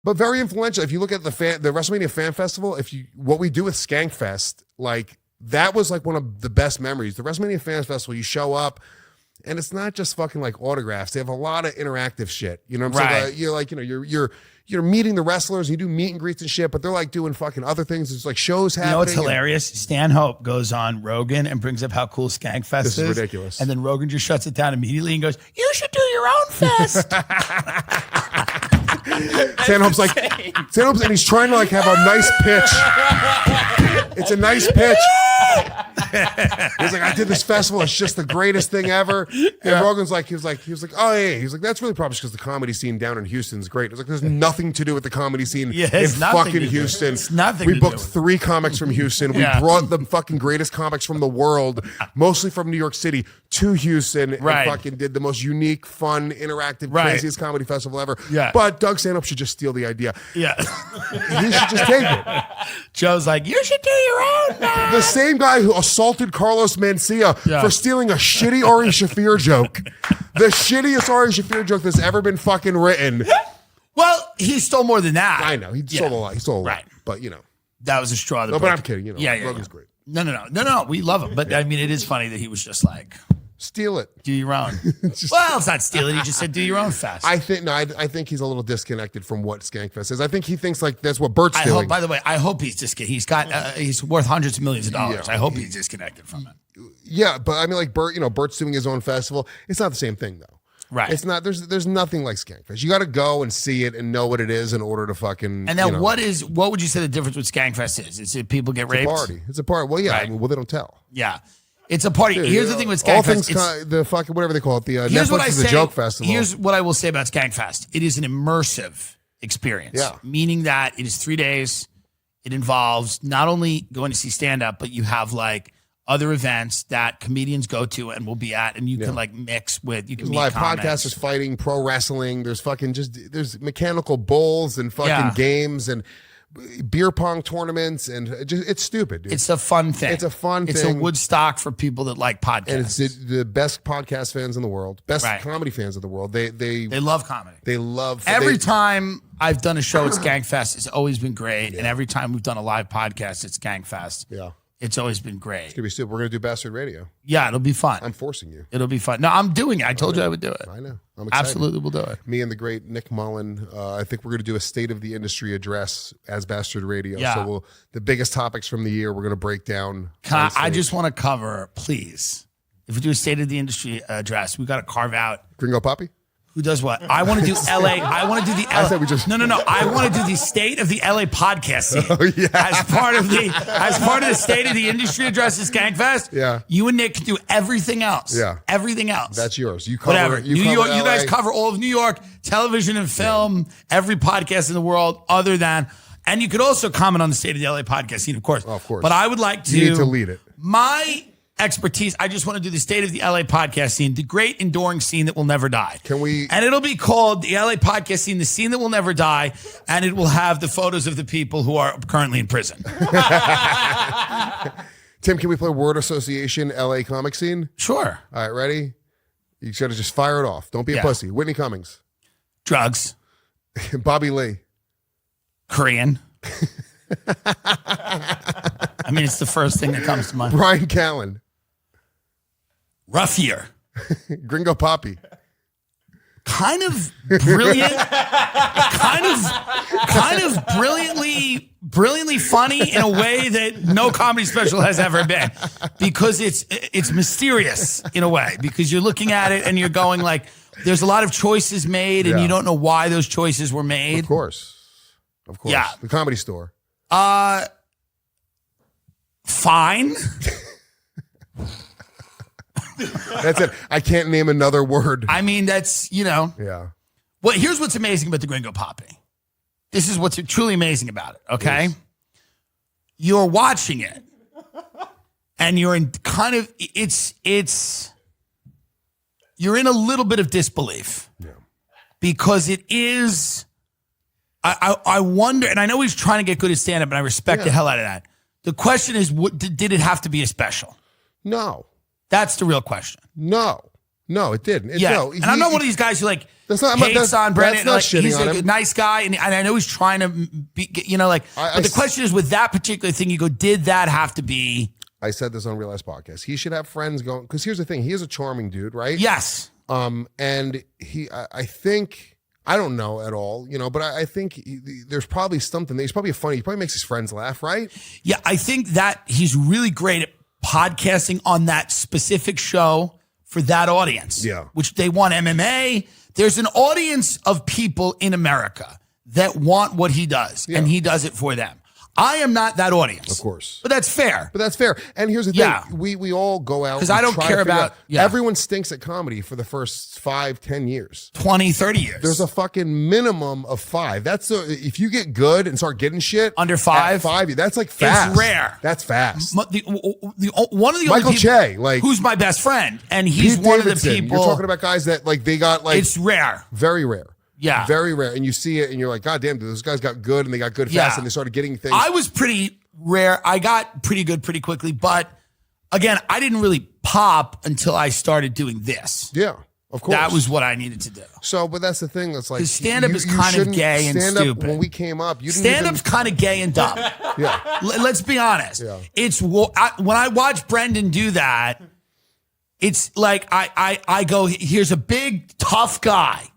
But very influential. If you look at the WrestleMania Fan Festival, what we do with Skankfest, like that was like one of the best memories. The WrestleMania Fan Festival, you show up, and it's not just fucking like autographs. They have a lot of interactive shit. You know what I'm saying? You're like, you're meeting the wrestlers, you do meet and greets and shit, but they're like doing fucking other things. There's like shows happening. You know what's hilarious? Stan Hope goes on Rogan and brings up how cool Skankfest is. This is ridiculous. And then Rogan just shuts it down immediately and goes, "You should do your own fest." Stan Hope's and he's trying to like have a nice pitch. It's a nice pitch. He's like, I did this festival. It's just the greatest thing ever. And Rogan's like, he was like, oh yeah. He's like, that's really probably because the comedy scene down in Houston's great. It's like, there's nothing to do with the comedy scene in fucking Houston. It's nothing. We booked 3 comics from Houston. We brought the fucking greatest comics from the world, mostly from New York City, to Houston and fucking did the most unique, fun, interactive, craziest comedy festival ever. Yeah. But Doug Stanhope should just steal the idea. Yeah. He should just take it. Joe's like, you should do your own, man. The same guy who assaulted Carlos Mencia for stealing a shitty Ari Shaffir joke. The shittiest Ari Shaffir joke that's ever been fucking written. Well, he stole more than that. I know. He stole a lot. He stole a lot. Right. But, you know. That was a straw that No, but I'm kidding. You know, Rogan's great. No. We love him. But, I mean, it is funny that he was just like, steal it. do your own. Well, it's not steal it. He just said, do your own fest. I think he's a little disconnected from what Skankfest is. I think he thinks like that's what Bert's doing. By the way, I hope he's disconnected. He's worth hundreds of millions of dollars. I hope he's disconnected from it. Yeah, but I mean, like Bert, Bert's doing his own festival. It's not the same thing though. Right. It's not. There's nothing like Skankfest. You got to go and see it and know what it is in order to fucking. And then what would you say the difference with Skankfest is? Is it people get raped? It's a party. Well, yeah. Right. I mean, they don't tell. Yeah. It's a party. Dude, here's the thing with Skankfest. All things, the fucking whatever they call it, the Netflix is a joke festival. Here's what I will say about Skankfest. It is an immersive experience. Yeah. Meaning that it is 3 days. It involves not only going to see stand-up, but you have like other events that comedians go to and will be at, and you can like mix with, you can meet live comics. podcasters fighting, pro wrestling. There's fucking there's mechanical bulls and fucking games and beer pong tournaments, and it's stupid, dude. It's a fun thing. It's a fun thing. It's a Woodstock for people that like podcasts. And it's the best podcast fans in the world, best comedy fans of the world. They love comedy. They love every time I've done a show at Skankfest, it's always been great. And every time we've done a live podcast at Skankfest, it's always been great. It's gonna be stupid. We're gonna do Bastard Radio. Yeah, it'll be fun. I'm forcing you. It'll be fun. No, I'm doing it. I told you I would do it. I know. I'm excited. Absolutely, we'll do it. Me and the great Nick Mullen. I think we're gonna do a state of the industry address as Bastard Radio. Yeah. So the biggest topics from the year we're gonna break down. I just want to cover, please. If we do a state of the industry address, we got to carve out Gringo Papi. Who does what? I want to do LA. I want to do the LA. I said we just... No. I want to do the state of the LA podcast scene. Oh, yeah. As part of the state of the industry address at Skankfest. Yeah. You and Nick can do everything else. Yeah. Everything else. That's yours. You cover whatever. You New cover York. LA. You guys cover all of New York, television and film, every podcast in the world other than. And you could also comment on the state of the LA podcast scene, of course. Oh, of course. But I would like to. You need to lead it. My expertise. I just want to do the state of the LA podcast scene, the great enduring scene that will never die. Can we? And it'll be called the LA podcast scene, the scene that will never die, and it will have the photos of the people who are currently in prison. Tim, can we play word association LA comic scene? Sure. All right, ready? You got to just fire it off. Don't be a pussy. Whitney Cummings. Drugs. Bobby Lee. Korean. I mean, it's the first thing that comes to mind. Brian Callen. Rough year. Gringo Papi. Kind of brilliant, kind of brilliantly funny in a way that no comedy special has ever been, because it's mysterious in a way, because you're looking at it and you're going like, there's a lot of choices made and you don't know why those choices were made. Of course. Yeah. The Comedy Store. Fine. That's it. I can't name another word. I mean, that's, Yeah. Well, here's what's amazing about the Gringo Papi. This is what's truly amazing about it, okay? Yes. You're watching it, and you're in kind of, you're in a little bit of disbelief. Yeah. Because it is, I wonder, and I know he's trying to get good at stand-up, and I respect the hell out of that. The question is, did it have to be a special? No. That's the real question. No, it didn't. And I'm not one of these guys who like, That's not- hates on Brendan. that's not shitting he's on a him. nice guy, and I know he's trying to be, but the question is, with that particular thing, you go, did that have to be? I said this on Real Life Podcast. He should have friends going, because here's the thing. He is a charming dude, right? Yes. And I think, I don't know at all, but I think there's probably something. He's probably funny. He probably makes his friends laugh, right? Yeah, I think that he's really great at podcasting on that specific show for that audience. Yeah. Which they want MMA. There's an audience of people in America that want what he does, and he does it for them. I am not that audience. Of course. But that's fair. But that's fair. And here's the thing. Yeah. We all go out. Because I don't care about... Yeah. Everyone stinks at comedy for the first 5-10 years. 20, 30 years. There's a fucking minimum of 5. That's if you get good and start getting shit. Under 5? At 5, that's like fast. It's rare. That's fast. One of the Michael only people Che, like... who's my best friend, and he's Pete one Davidson. of the people... You're talking about guys that, like, they got, like... It's rare. Very rare. Yeah. Very rare. And you see it and you're like, God damn, those guys got good and they got good fast and they started getting things. I was pretty rare. I got pretty good pretty quickly. But again, I didn't really pop until I started doing this. Yeah, of course. That was what I needed to do. So, but that's the thing. That's like, stand-up is kind of gay and stupid. When we came up, you didn't stand-up's kind of gay and dumb. Yeah. Let's be honest. Yeah. It's when I watch Brendan do that, it's like I go, here's a big tough guy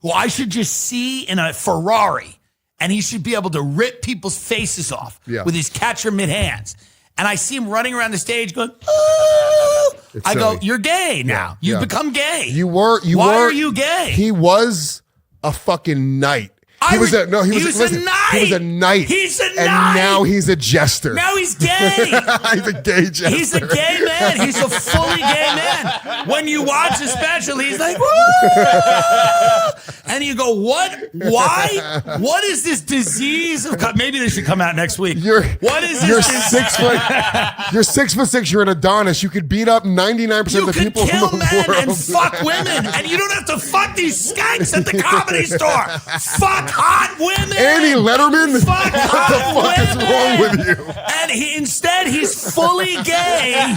who I should just see in a Ferrari, and he should be able to rip people's faces off with his catcher mid hands. And I see him running around the stage going, oh. I go, you're gay now. You've become gay. Why are you gay? He was a fucking knight. He was a knight. He's a knight. And now he's a jester. Now he's gay. He's a gay jester. He's a gay man. He's a fully gay man. When you watch the special, he's like, woo! And you go, what? Why? What is this disease of... Maybe they should come out next week. What is this? You're 6 foot. You're 6'6". You're an Adonis. You could beat up 99% of the people in the world. You could kill men and fuck women, and you don't have to fuck these skanks at the Comedy Store. Fuck hot women. Annie Letterman? Fuck what the fuck is wrong with you? And he's fully gay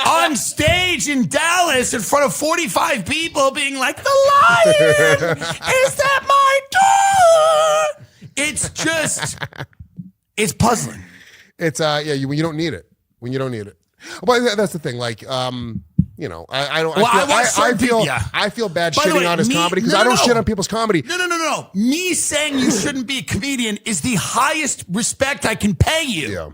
on stage in Dallas in front of 45 people being like, the lion is at my door. It's just, it's puzzling. It's, when you don't need it. When you don't need it. But that's the thing. Like, I feel bad shitting on his comedy because I don't shit on people's comedy. No. Me saying you shouldn't be a comedian is the highest respect I can pay you. Yeah.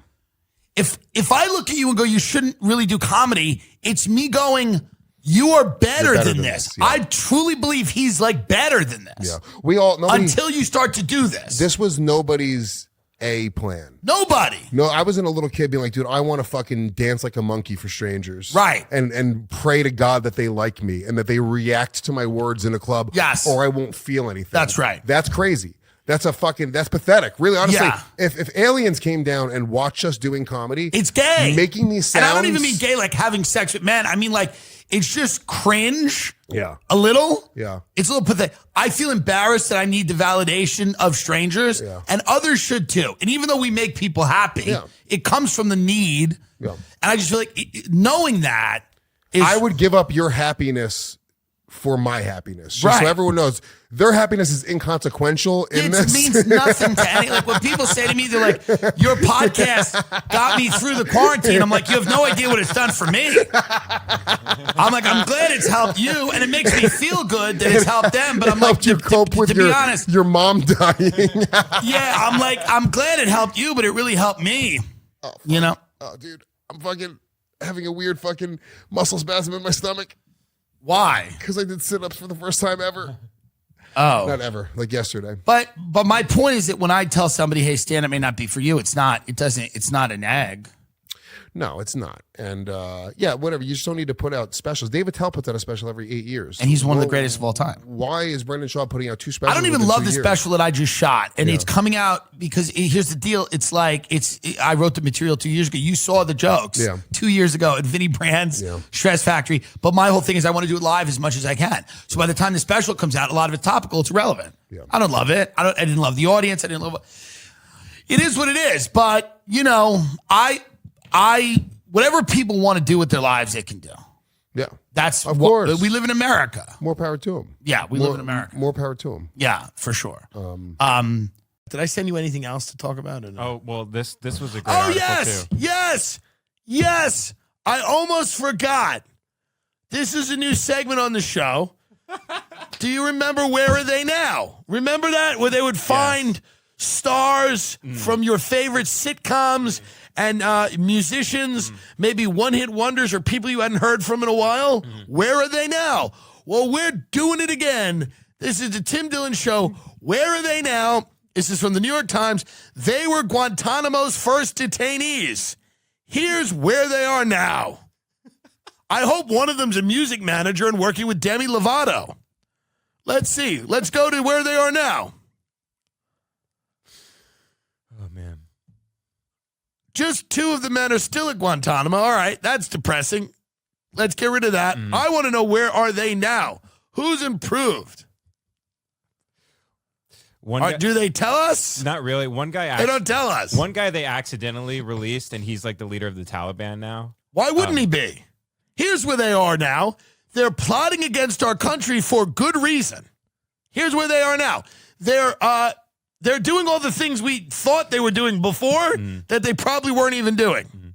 If I look at you and go, you shouldn't really do comedy, it's me going, you are better than this. Yeah. I truly believe he's like better than this. Yeah. Until you start to do this. This was nobody's a plan. Nobody. No, I wasn't a little kid being like, dude, I want to fucking dance like a monkey for strangers. Right. And pray to God that they like me and that they react to my words in a club. Yes. Or I won't feel anything. That's right. That's crazy. That's pathetic. Really, honestly. Yeah. If aliens came down and watched us doing comedy. It's gay. Making these sounds. And I don't even mean gay like having sex with men. I mean like, it's just cringe. Yeah. A little. Yeah. It's a little pathetic. I feel embarrassed that I need the validation of strangers, and others should too. And even though we make people happy, it comes from the need. Yeah. And I just feel like knowing that is... I would give up your happiness for my happiness. Just right. So everyone knows their happiness is inconsequential in this. It means nothing to any. Like when people say to me, they're like, your podcast got me through the quarantine. I'm like, you have no idea what it's done for me. I'm like, I'm glad it's helped you. And it makes me feel good that it's helped them. But I'm like, you cope with be honest, your mom dying. Yeah. I'm like, I'm glad it helped you, but it really helped me. Oh, you know? Oh, dude, I'm fucking having a weird fucking muscle spasm in my stomach. Why? Because I did sit-ups for the first time ever. Oh. Not ever, like yesterday. But my point is that when I tell somebody, hey, stand-up may not be for you, it's not an egg. No, it's not. And whatever. You just don't need to put out specials. David Tell puts out a special every 8 years. And he's one of the greatest of all time. Why is Brendan Shaw putting out 2 specials? I don't even love the special that I just shot. And it's coming out because here's the deal. It's like, I wrote the material 2 years ago. You saw the jokes 2 years ago at Vinnie Brand's Stress Factory. But my whole thing is I want to do it live as much as I can. So by the time the special comes out, a lot of it's topical. It's irrelevant. Yeah. I don't love it. I didn't love the audience. I didn't love it. It is what it is. But, I whatever people want to do with their lives, they can do. Yeah. That's Of course. we live in America. More power to him. Yeah, we live in America. More power to him. Yeah, for sure. Did I send you anything else to talk about? Or no? Oh, well, this was a great article too. Yes. I almost forgot. This is a new segment on the show. Do you remember Where Are They Now? Remember that? Where they would find stars from your favorite sitcoms and musicians, maybe one-hit wonders or people you hadn't heard from in a while? Where are they now? Well, we're doing it again. This is the Tim Dillon Show. Where are they now? This is from the New York Times. They were Guantanamo's first detainees. Here's where they are now. I hope one of them's a music manager and working with Demi Lovato. Let's see. Let's go to where they are now. Oh, man. Just 2 of the men are still at Guantanamo. All right, that's depressing. Let's get rid of that. I want to know, where are they now? Who's improved? Do they tell us? Not really. One guy. They don't tell us. One guy they accidentally released, and he's like the leader of the Taliban now. Why wouldn't he be? Here's where they are now. They're plotting against our country for good reason. Here's where they are now. They're doing all the things we thought they were doing before that they probably weren't even doing.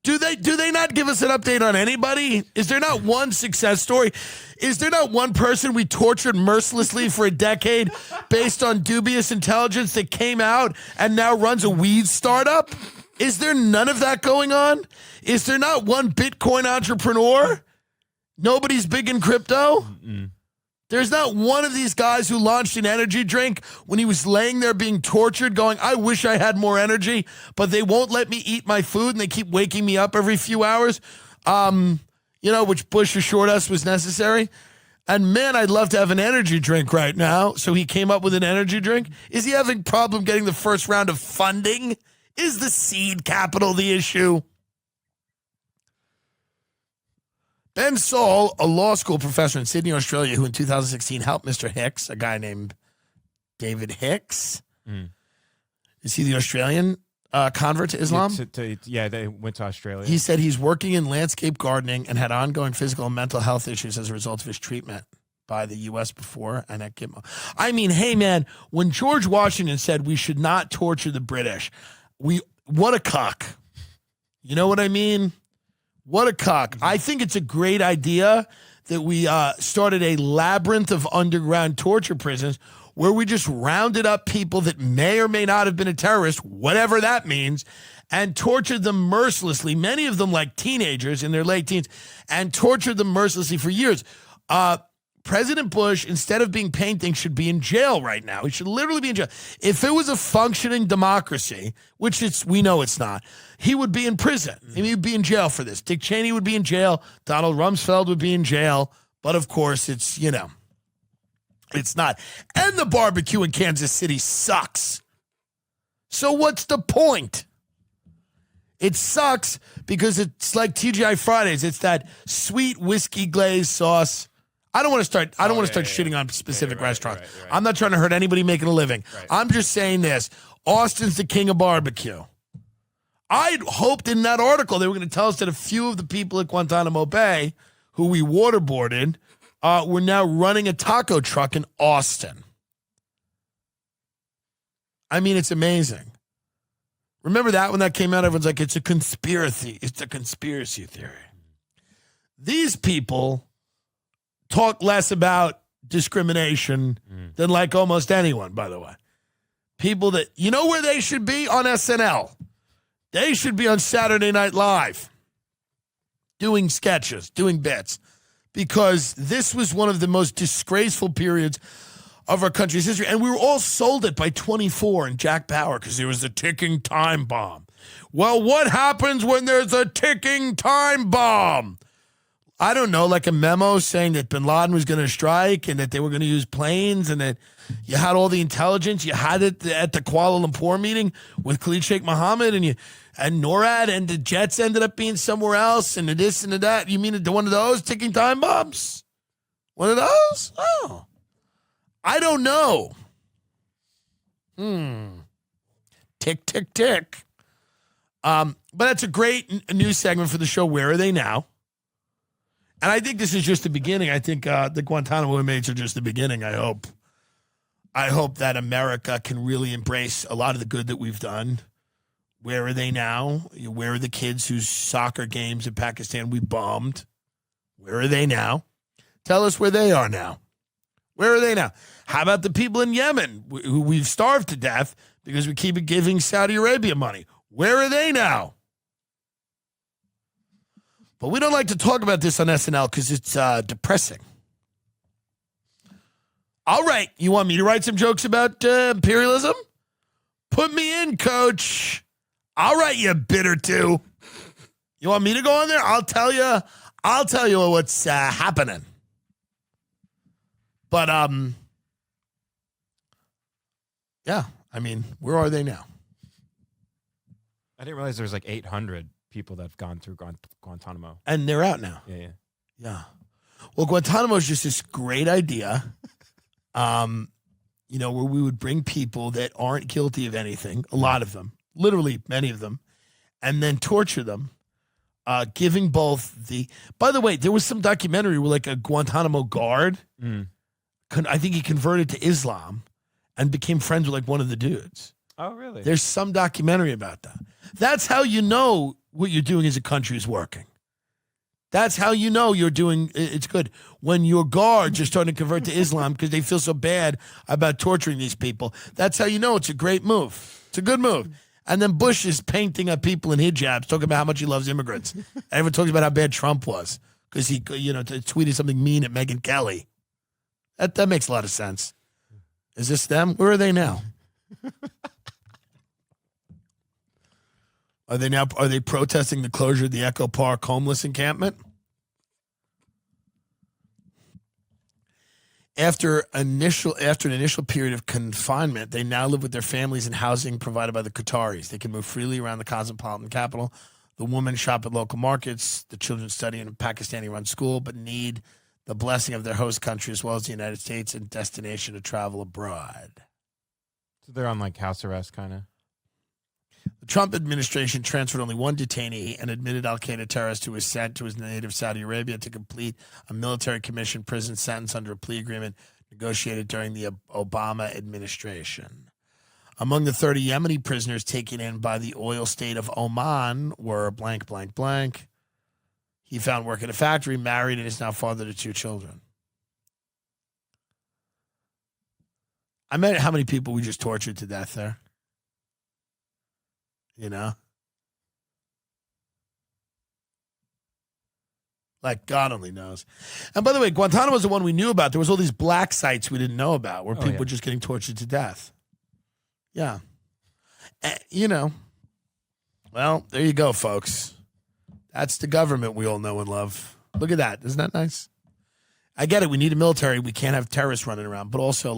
Do they not give us an update on anybody? Is there not one success story? Is there not one person we tortured mercilessly for a decade based on dubious intelligence that came out and now runs a weed startup? Is there none of that going on? Is there not one Bitcoin entrepreneur? Nobody's big in crypto? There's not one of these guys who launched an energy drink when he was laying there being tortured going, I wish I had more energy, but they won't let me eat my food and they keep waking me up every few hours, which Bush assured us was necessary. And man, I'd love to have an energy drink right now. So he came up with an energy drink. Is he having a problem getting the first round of funding? Is the seed capital the issue? Ben Saul, a law school professor in Sydney, Australia, who in 2016 helped Mr. Hicks, a guy named David Hicks. Is he the Australian convert to Islam? Yeah, they went to Australia. He said he's working in landscape gardening and had ongoing physical and mental health issues as a result of his treatment by the U.S. before and at Gitmo. I mean, hey, man, when George Washington said we should not torture the British, what a cock. You know what I mean? What a cock. I think it's a great idea that we started a labyrinth of underground torture prisons where we just rounded up people that may or may not have been a terrorist, whatever that means, and tortured them mercilessly, many of them like teenagers in their late teens, and tortured them mercilessly for years. President Bush, instead of being painting, should be in jail right now. He should literally be in jail. If it was a functioning democracy, which we know it's not, he would be in prison. He would be in jail for this. Dick Cheney would be in jail. Donald Rumsfeld would be in jail. But of course, it's not. And the barbecue in Kansas City sucks. So what's the point? It sucks because it's like TGI Fridays. It's that sweet whiskey glazed sauce. I don't want to start shitting on specific restaurants. Right. I'm not trying to hurt anybody making a living. Right. I'm just saying this. Austin's the king of barbecue. I'd hoped in that article they were going to tell us that a few of the people at Guantanamo Bay who we waterboarded were now running a taco truck in Austin. I mean, it's amazing. Remember that when that came out, everyone's like, it's a conspiracy. It's a conspiracy theory. These people talk less about discrimination than like almost anyone, by the way. People that, you know where they should be? On SNL. They should be on Saturday Night Live doing sketches, doing bits, because this was one of the most disgraceful periods of our country's history. And we were all sold it by 24 and Jack Bauer because there was a ticking time bomb. Well, what happens when there's a ticking time bomb? I don't know, like a memo saying that bin Laden was going to strike and that they were going to use planes and that you had all the intelligence. You had it at the Kuala Lumpur meeting with Khalid Sheikh Mohammed and NORAD, and the jets ended up being somewhere else and the this and the that. You mean one of those ticking time bombs? One of those? Oh. I don't know. Tick, tick, tick. But that's a great news segment for the show. Where are they now? And I think this is just the beginning. I think the Guantanamo inmates are just the beginning, I hope. I hope that America can really embrace a lot of the good that we've done. Where are they now? Where are the kids whose soccer games in Pakistan we bombed? Where are they now? Tell us where they are now. Where are they now? How about the people in Yemen who we've starved to death because we keep giving Saudi Arabia money? Where are they now? But we don't like to talk about this on SNL because it's depressing. All right, you want me to write some jokes about imperialism? Put me in, coach. All right, you bitter two. You want me to go on there? I'll tell you what's happening. But yeah, I mean, where are they now? I didn't realize there was like 800 people that have gone through Guantanamo. And they're out now. Yeah. Well, Guantanamo is just this great idea, where we would bring people that aren't guilty of anything, a lot of them, literally many of them, and then torture them, giving both the... By the way, there was some documentary where like a Guantanamo guard, I think he converted to Islam and became friends with like one of the dudes. Oh, really? There's some documentary about that. That's how you know what you're doing as a country is working. That's how you know you're doing it's good. When your guards are starting to convert to Islam because they feel so bad about torturing these people, that's how you know it's a great move. It's a good move. And then Bush is painting up people in hijabs, talking about how much he loves immigrants. Everyone talks about how bad Trump was because he, tweeted something mean at Megyn Kelly. That makes a lot of sense. Is this them? Where are they now? Are they protesting the closure of the Echo Park homeless encampment? After an initial period of confinement, they now live with their families in housing provided by the Qataris. They can move freely around the cosmopolitan capital. The women shop at local markets. The children study in a Pakistani-run school, but need the blessing of their host country as well as the United States and destination to travel abroad. So they're on like house arrest kind of? The Trump administration transferred only one detainee, an admitted al-Qaeda terrorist who was sent to his native Saudi Arabia to complete a military commission prison sentence under a plea agreement negotiated during the Obama administration. Among the 30 Yemeni prisoners taken in by the oil state of Oman were blank, blank, blank. He found work at a factory, married, and is now father to 2 children. I met how many people we just tortured to death there. Like God only knows. And by the way, Guantanamo was the one we knew about. There was all these black sites we didn't know about where people were just getting tortured to death. Yeah. Well, there you go, folks. That's the government we all know and love. Look at that. Isn't that nice? I get it. We need a military. We can't have terrorists running around. But also,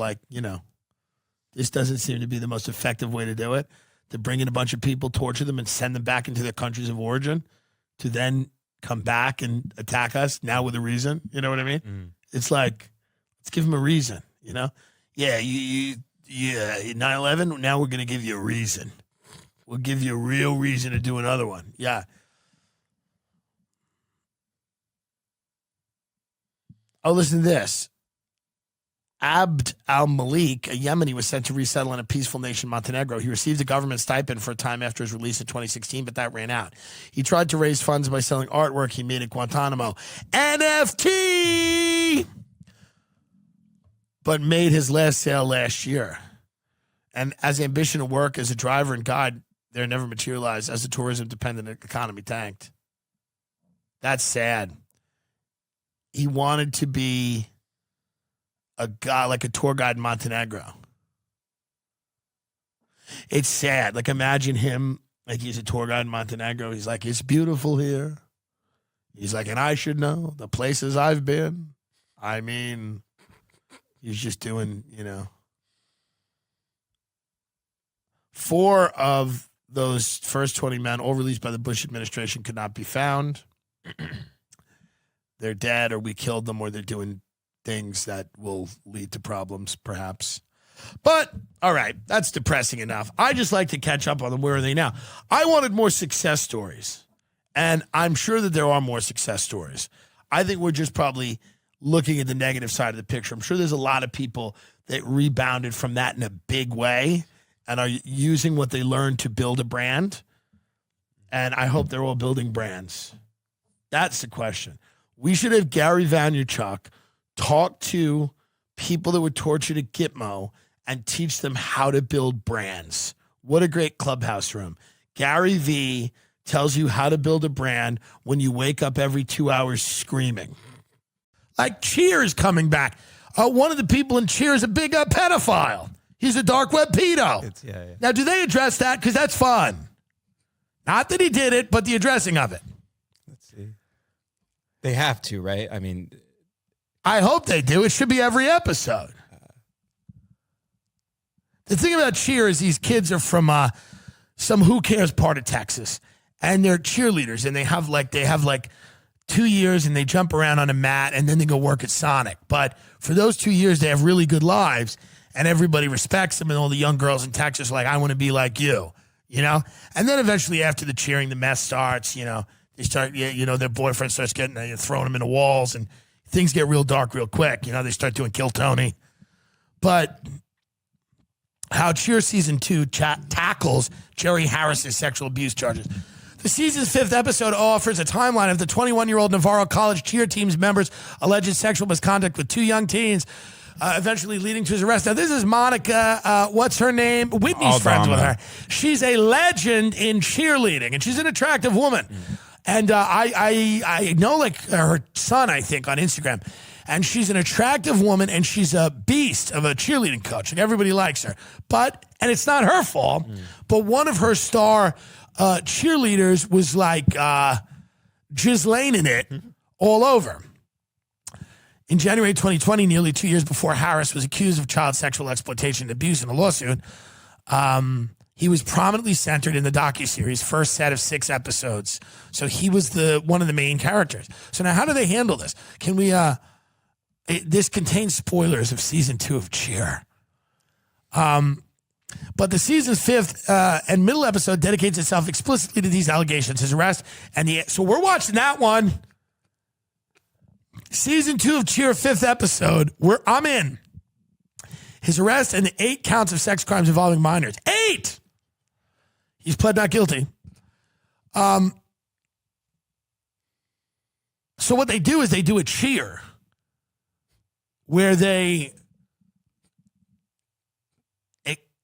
this doesn't seem to be the most effective way to do it. To bring in a bunch of people, torture them, and send them back into their countries of origin to then come back and attack us now with a reason. You know what I mean? Mm. It's like, let's give them a reason, Yeah, 9/11, now we're going to give you a reason. We'll give you a real reason to do another one. Yeah. Oh, listen to this. Abd al-Malik, a Yemeni, was sent to resettle in a peaceful nation, Montenegro. He received a government stipend for a time after his release in 2016, but that ran out. He tried to raise funds by selling artwork he made at Guantanamo. NFT! But made his last sale last year. And as ambition to work as a driver and guide there never materialized as the tourism-dependent economy tanked. That's sad. He wanted to be a guy like a tour guide in Montenegro. It's sad. Like, imagine him, like he's a tour guide in Montenegro. He's like, it's beautiful here. He's like, and I should know the places I've been. I mean, he's just doing, 4 of those first 20 men, all released by the Bush administration, could not be found. They're dead, or we killed them, or they're doing things that will lead to problems, perhaps. But, all right, that's depressing enough. I just like to catch up on them. Where are they now? I wanted more success stories, and I'm sure that there are more success stories. I think we're just probably looking at the negative side of the picture. I'm sure there's a lot of people that rebounded from that in a big way and are using what they learned to build a brand. And I hope they're all building brands. That's the question. We should have Gary Vaynerchuk talk to people that were tortured at Gitmo and teach them how to build brands. What a great clubhouse room. Gary V tells you how to build a brand when you wake up every 2 hours screaming. Like Cheers coming back. One of the people in Cheers is a big pedophile. He's a dark web pedo. Yeah. Now, do they address that? Because that's fun. Not that he did it, but the addressing of it. Let's see. They have to, right? I mean, I hope they do. It should be every episode. The thing about Cheers, these kids are from some who cares part of Texas, and they're cheerleaders, and they have like 2 years, and they jump around on a mat, and then they go work at Sonic. But for those 2 years, they have really good lives, and everybody respects them, and all the young girls in Texas are like, I want to be like you, you know? And then eventually after the cheering, the mess starts, you know, they start, you know, their boyfriend starts throwing them into walls, and things get real dark real quick. You know, they start doing Kill Tony. But how Cheers Season 2 tackles Jerry Harris's sexual abuse charges. The season's 5th episode offers a timeline of the 21-year-old Navarro College cheer team's members' alleged sexual misconduct with 2 young teens, eventually leading to his arrest. Now, this is Monica, what's her name? Whitney's friends with her. She's a legend in cheerleading, and she's an attractive woman. And I know, like, her son, I think, on Instagram. And she's an attractive woman, and she's a beast of a cheerleading coach, and everybody likes her. And it's not her fault, but one of her star cheerleaders was like jizzlaning it all over. In January 2020, nearly 2 years before Harris was accused of child sexual exploitation and abuse in a lawsuit, he was prominently centered in the docuseries' first set of 6 episodes. So he was one of the main characters. So now how do they handle this? Can we... this contains spoilers of season 2 of Cheer. But the season's 5th and middle episode dedicates itself explicitly to these allegations, his arrest, so we're watching that one. Season 2 of Cheer, 5th episode, I'm in. His arrest and the 8 counts of sex crimes involving minors. 8! He's pled not guilty. So what they do is they do a Cheer, where they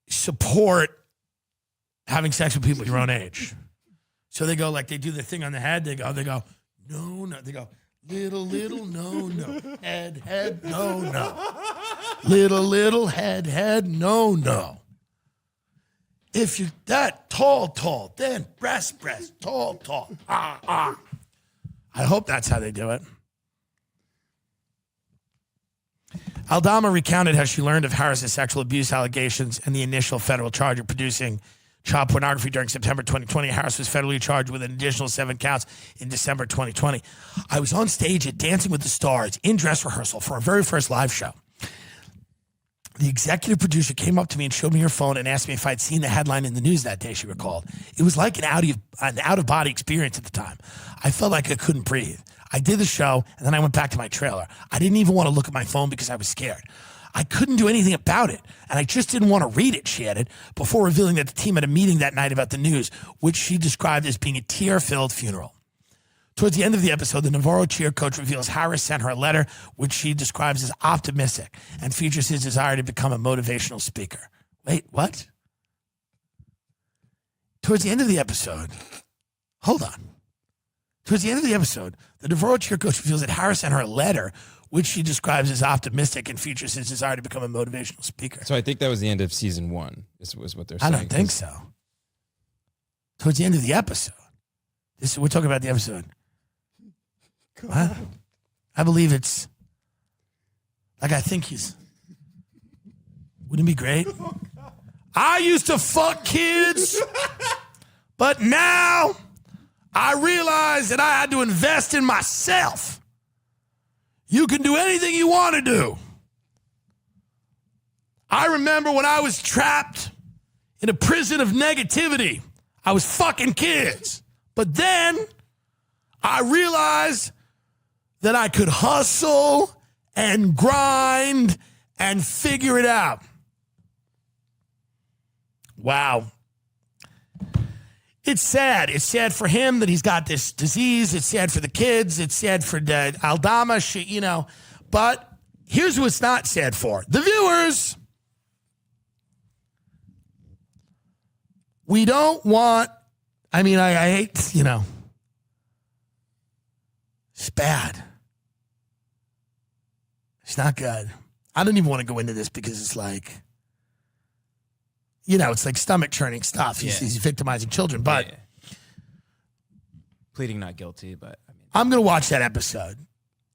support having sex with people your own age. So they go, like, they do the thing on the head. They go, no. They go, little, no. Head, no. Little, head, no. If you're that tall, then breast, tall. I hope that's how they do it. Aldama recounted how she learned of Harris's sexual abuse allegations and the initial federal charge of producing child pornography during September 2020. Harris was federally charged with an additional 7 counts in December 2020. I was on stage at Dancing with the Stars in dress rehearsal for our very first live show. The executive producer came up to me and showed me her phone and asked me if I'd seen the headline in the news that day, she recalled. It was like an out-of-body experience at the time. I felt like I couldn't breathe. I did the show, and then I went back to my trailer. I didn't even want to look at my phone because I was scared. I couldn't do anything about it, and I just didn't want to read it, she added, before revealing that the team had a meeting that night about the news, which she described as being a tear-filled funeral. Towards the end of the episode, the Navarro cheer coach reveals Harris sent her a letter, which she describes as optimistic and features his desire to become a motivational speaker. Wait, what? Towards the end of the episode, hold on. Towards the end of the episode, the Navarro cheer coach reveals that Harris sent her a letter, which she describes as optimistic and features his desire to become a motivational speaker. So I think that was the end of season 1, was what they're saying. I don't think so. Towards the end of the episode. We're talking about the episode. What? I believe it's, like, I think wouldn't it be great? I used to fuck kids, but now I realized that I had to invest in myself. You can do anything you want to do. I remember when I was trapped in a prison of negativity, I was fucking kids. But then I realized that I could hustle and grind and figure it out. Wow. It's sad. It's sad for him that he's got this disease. It's sad for the kids. It's sad for Aldama, you know. But here's what's not sad for. The viewers. We don't want, I hate, you know. It's bad. It's not good. I don't even want to go into this because it's like, you know, it's like stomach churning stuff. He's victimizing children, but pleading not guilty. But I'm going to watch that episode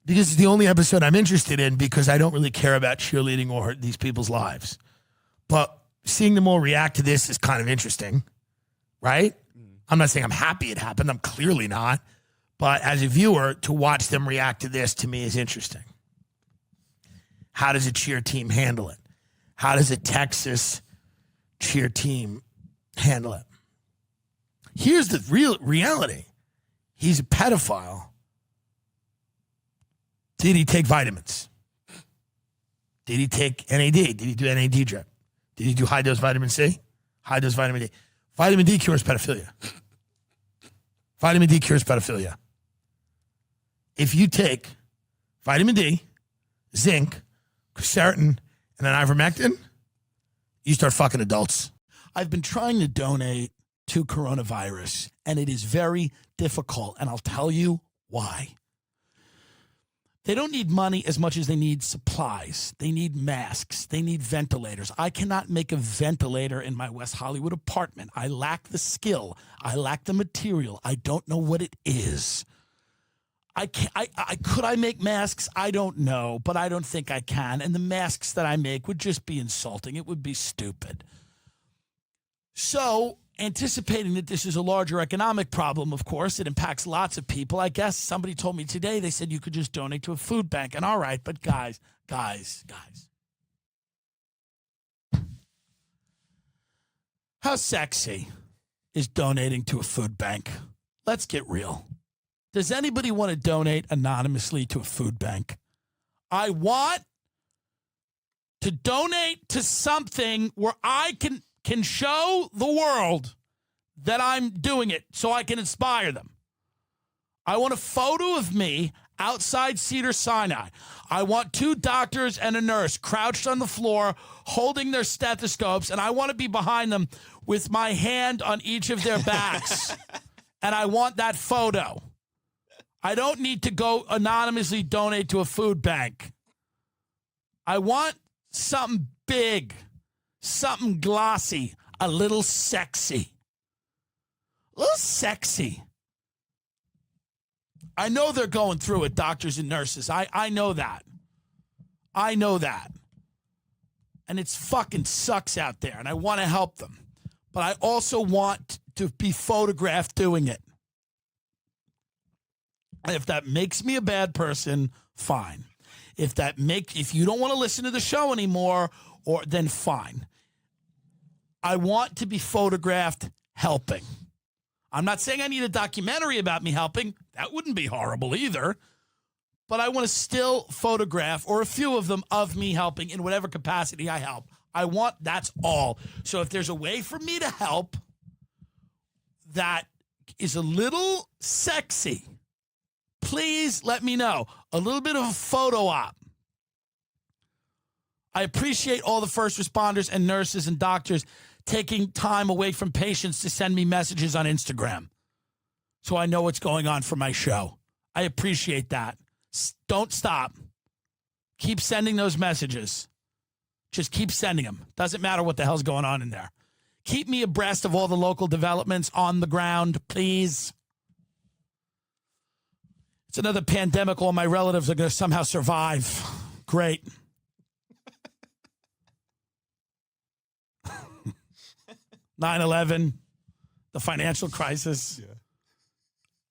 because it's the only episode I'm interested in because I don't really care about cheerleading or these people's lives. But seeing them all react to this is kind of interesting, right? I'm not saying I'm happy it happened. I'm clearly not. But as a viewer, to watch them react to this to me is interesting. How does a cheer team handle it? How does a Texas cheer team handle it? Here's the real reality. He's a pedophile. Did he take vitamins? Did he take NAD? Did he do NAD drip? Did he do high-dose vitamin C? High-dose vitamin D? Vitamin D cures pedophilia. Vitamin D cures pedophilia. If you take vitamin D, zinc, quercetin, and then ivermectin, you start fucking adults. I've been trying to donate to coronavirus, and it is very difficult, and I'll tell you why. They don't need money as much as they need supplies. They need masks. They need ventilators. I cannot make a ventilator in my West Hollywood apartment. I lack the skill. I lack the material. I don't know what it is. Could I make masks? I don't know, but I don't think I can. And the masks that I make would just be insulting. It would be stupid. So, anticipating that this is a larger economic problem, of course, it impacts lots of people. I guess somebody told me today, they said you could just donate to a food bank. And all right, but guys. How sexy is donating to a food bank? Let's get real. Does anybody want to donate anonymously to a food bank? I want to donate to something where I can show the world that I'm doing it so I can inspire them. I want a photo of me outside Cedars-Sinai. I want 2 doctors and a nurse crouched on the floor holding their stethoscopes, and I want to be behind them with my hand on each of their backs. And I want that photo. I don't need to go anonymously donate to a food bank. I want something big, something glossy, a little sexy. A little sexy. I know they're going through it, doctors and nurses. I know that. I know that. And it's fucking sucks out there, and I want to help them. But I also want to be photographed doing it. And if that makes me a bad person, fine. If you don't want to listen to the show anymore, then fine. I want to be photographed helping. I'm not saying I need a documentary about me helping. That wouldn't be horrible either. But I want to still photograph, or a few of them, of me helping in whatever capacity I help. That's all. So if there's a way for me to help that is a little sexy, please let me know. A little bit of a photo op. I appreciate all the first responders and nurses and doctors taking time away from patients to send me messages on Instagram so I know what's going on for my show. I appreciate that. Don't stop. Keep sending those messages. Just keep sending them. Doesn't matter what the hell's going on in there. Keep me abreast of all the local developments on the ground, please. It's another pandemic. All my relatives are going to somehow survive. Great. 9/11, the financial crisis,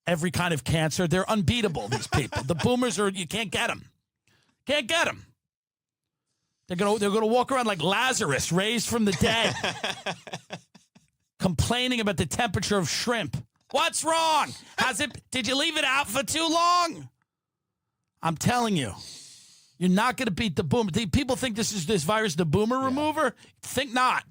every kind of cancer. They're unbeatable, these people. The boomers you can't get them. Can't get them. They're gonna walk around like Lazarus, raised from the dead, complaining about the temperature of shrimp. What's wrong? Did you leave it out for too long? I'm telling you. You're not going to beat the boomer. People think this virus, the boomer remover. Think not.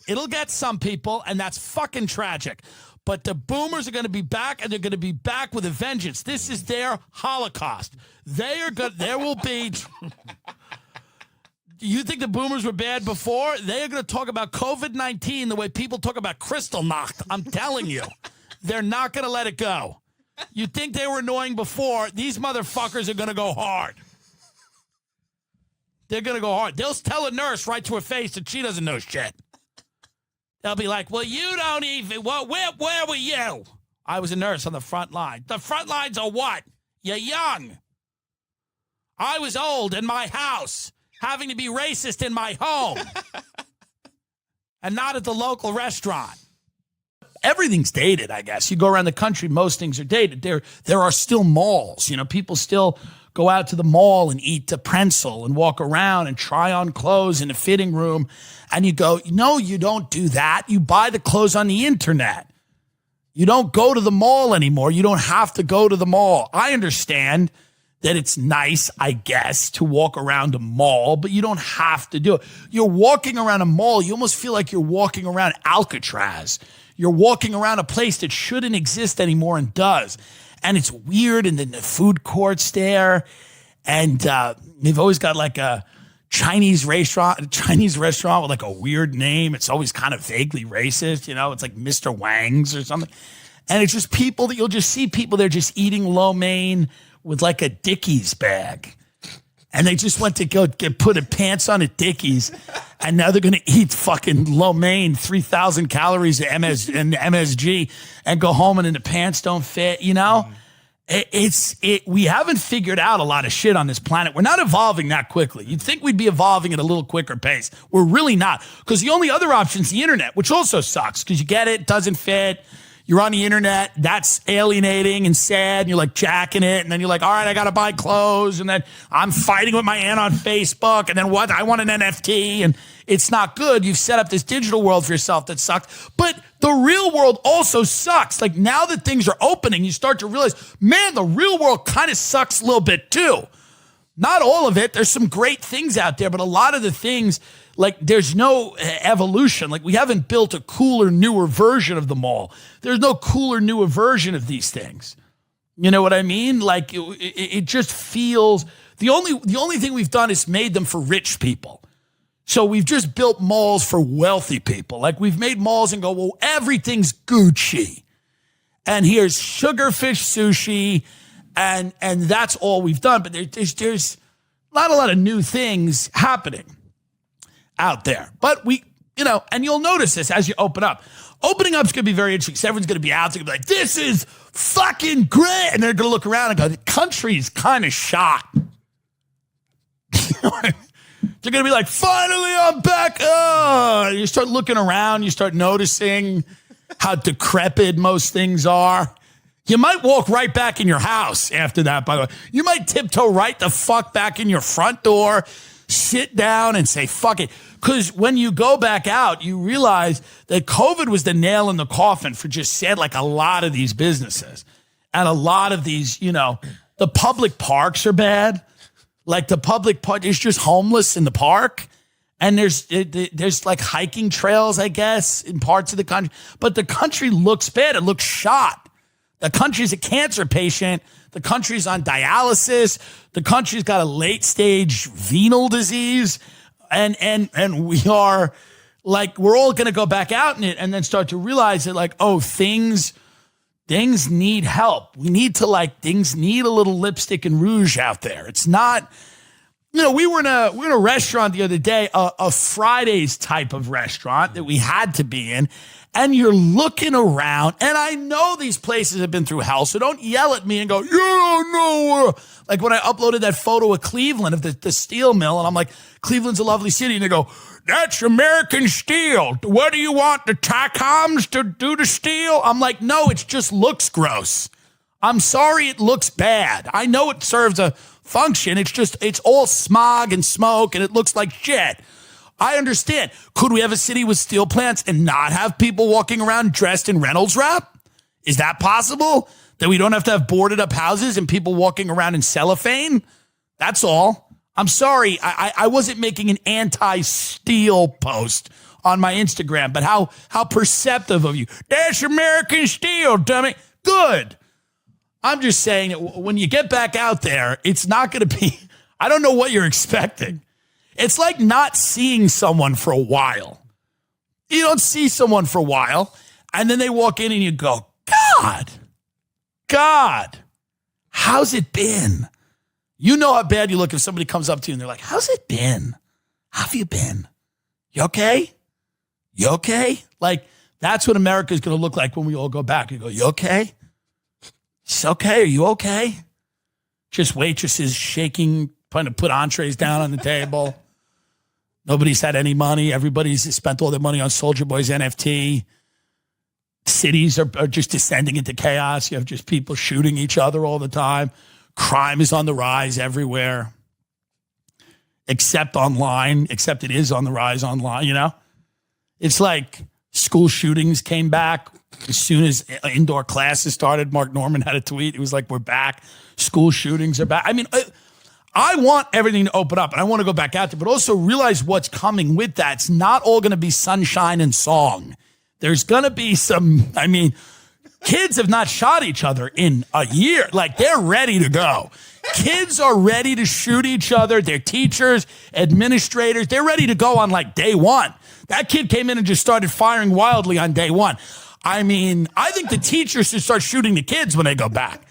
It'll get some people, and that's fucking tragic. But the boomers are going to be back, and they're going to be back with a vengeance. This is their Holocaust. They are good. There will be. You think the boomers were bad before? They are going to talk about COVID-19 the way people talk about Kristallnacht. I'm telling you, they're not going to let it go. You think they were annoying before? These motherfuckers are going to go hard. They're going to go hard. They'll tell a nurse right to her face that she doesn't know shit. They'll be like, well, you don't even, well, where were you? I was a nurse on the front line. The front lines are what? You're young. I was old in my house, having to be racist in my home and not at the local restaurant. Everything's dated, I guess. You go around the country, most things are dated. There are still malls. You know, people still go out to the mall and eat the pretzel and walk around and try on clothes in a fitting room. And you go, no, you don't do that. You buy the clothes on the internet. You don't go to the mall anymore. You don't have to go to the mall. I understand that it's nice, I guess, to walk around a mall, but you don't have to do it. You're walking around a mall, you almost feel like you're walking around Alcatraz. You're walking around a place that shouldn't exist anymore and does. And it's weird, and then the food court's there, and they've always got like a Chinese restaurant with like a weird name. It's always kind of vaguely racist, you know. It's like Mr. Wang's or something. And it's just people that you'll just see people there just eating lo mein with like a Dickies bag. And they just went to go put a pants on at Dickies, and now they're going to eat fucking lo mein, 3,000 calories of MSG, and go home and then the pants don't fit, you know? We haven't figured out a lot of shit on this planet. We're not evolving that quickly. You'd think we'd be evolving at a little quicker pace. We're really not, because the only other option is the internet, which also sucks, because you get it, doesn't fit. You're on the internet, that's alienating and sad, and you're like jacking it, and then you're like, all right, I gotta buy clothes, and then I'm fighting with my aunt on Facebook, and then what? I want an NFT, and it's not good. You've set up this digital world for yourself that sucks, but the real world also sucks. Like, now that things are opening, you start to realize, man, the real world kind of sucks a little bit too. Not all of it. There's some great things out there, but a lot of the things, like, there's no evolution. Like, we haven't built a cooler, newer version of the mall. There's no cooler, newer version of these things. You know what I mean? Like, it just feels, the only thing we've done is made them for rich people. So we've just built malls for wealthy people. Like, we've made malls and go, well, everything's Gucci. And here's sugarfish sushi, and that's all we've done. But there's not a lot of new things happening out there. But we, you know, and you'll notice this as you open up. Opening up is going to be very interesting. Everyone's going to be out there, going to be like, this is fucking great. And they're going to look around and go, the country's kind of shot. They're going to be like, finally, I'm back. Oh, you start looking around. You start noticing how decrepit most things are. You might walk right back in your house after that, by the way. You might tiptoe right the fuck back in your front door, sit down and say, fuck it. Because when you go back out, you realize that COVID was the nail in the coffin for just said, like, a lot of these businesses. And a lot of these, you know, the public parks are bad. Like, the public park is just homeless in the park. And there's like hiking trails, I guess, in parts of the country. But the country looks bad. It looks shot. The country's a cancer patient. The country's on dialysis. The country's got a late stage venal disease. And we are like, we're all going to go back out in it and then start to realize that, like, oh, things need help. We need to, like, things need a little lipstick and rouge out there. It's not, you know, we were in a restaurant the other day, a Fridays type of restaurant that we had to be in. And you're looking around, and I know these places have been through hell, so don't yell at me and go, you don't know. Like, when I uploaded that photo of Cleveland, of the steel mill, and I'm like, Cleveland's a lovely city, and they go, that's American steel. What do you want, the TACOMs to do the steel? I'm like, no, it just looks gross. I'm sorry it looks bad. I know it serves a function. It's all smog and smoke, and it looks like shit. I understand. Could we have a city with steel plants and not have people walking around dressed in Reynolds wrap? Is that possible? That we don't have to have boarded up houses and people walking around in cellophane? That's all. I'm sorry. I wasn't making an anti-steel post on my Instagram, but how perceptive of you. That's American steel, dummy. Good. I'm just saying that when you get back out there, it's not going to be, I don't know what you're expecting. It's like not seeing someone for a while. You don't see someone for a while, and then they walk in and you go, God, how's it been? You know how bad you look if somebody comes up to you and they're like, how's it been? How have you been? You okay? You okay? Like, that's what America is going to look like when we all go back. You go, you okay? It's okay. Are you okay? Just waitresses shaking, trying to put entrees down on the table. Nobody's had any money. Everybody's spent all their money on Soulja Boy's NFT. Cities are just descending into chaos. You have just people shooting each other all the time. Crime is on the rise everywhere, except online, except it is on the rise online, you know? It's like school shootings came back as soon as indoor classes started. Mark Norman had a tweet. It was like, we're back. School shootings are back. I mean, I want everything to open up, and I want to go back out there, but also realize what's coming with that. It's not all going to be sunshine and song. There's going to be some, I mean, kids have not shot each other in a year. Like, they're ready to go. Kids are ready to shoot each other. Their teachers, administrators, they're ready to go on like day one. That kid came in and just started firing wildly on day one. I mean, I think the teachers should start shooting the kids when they go back.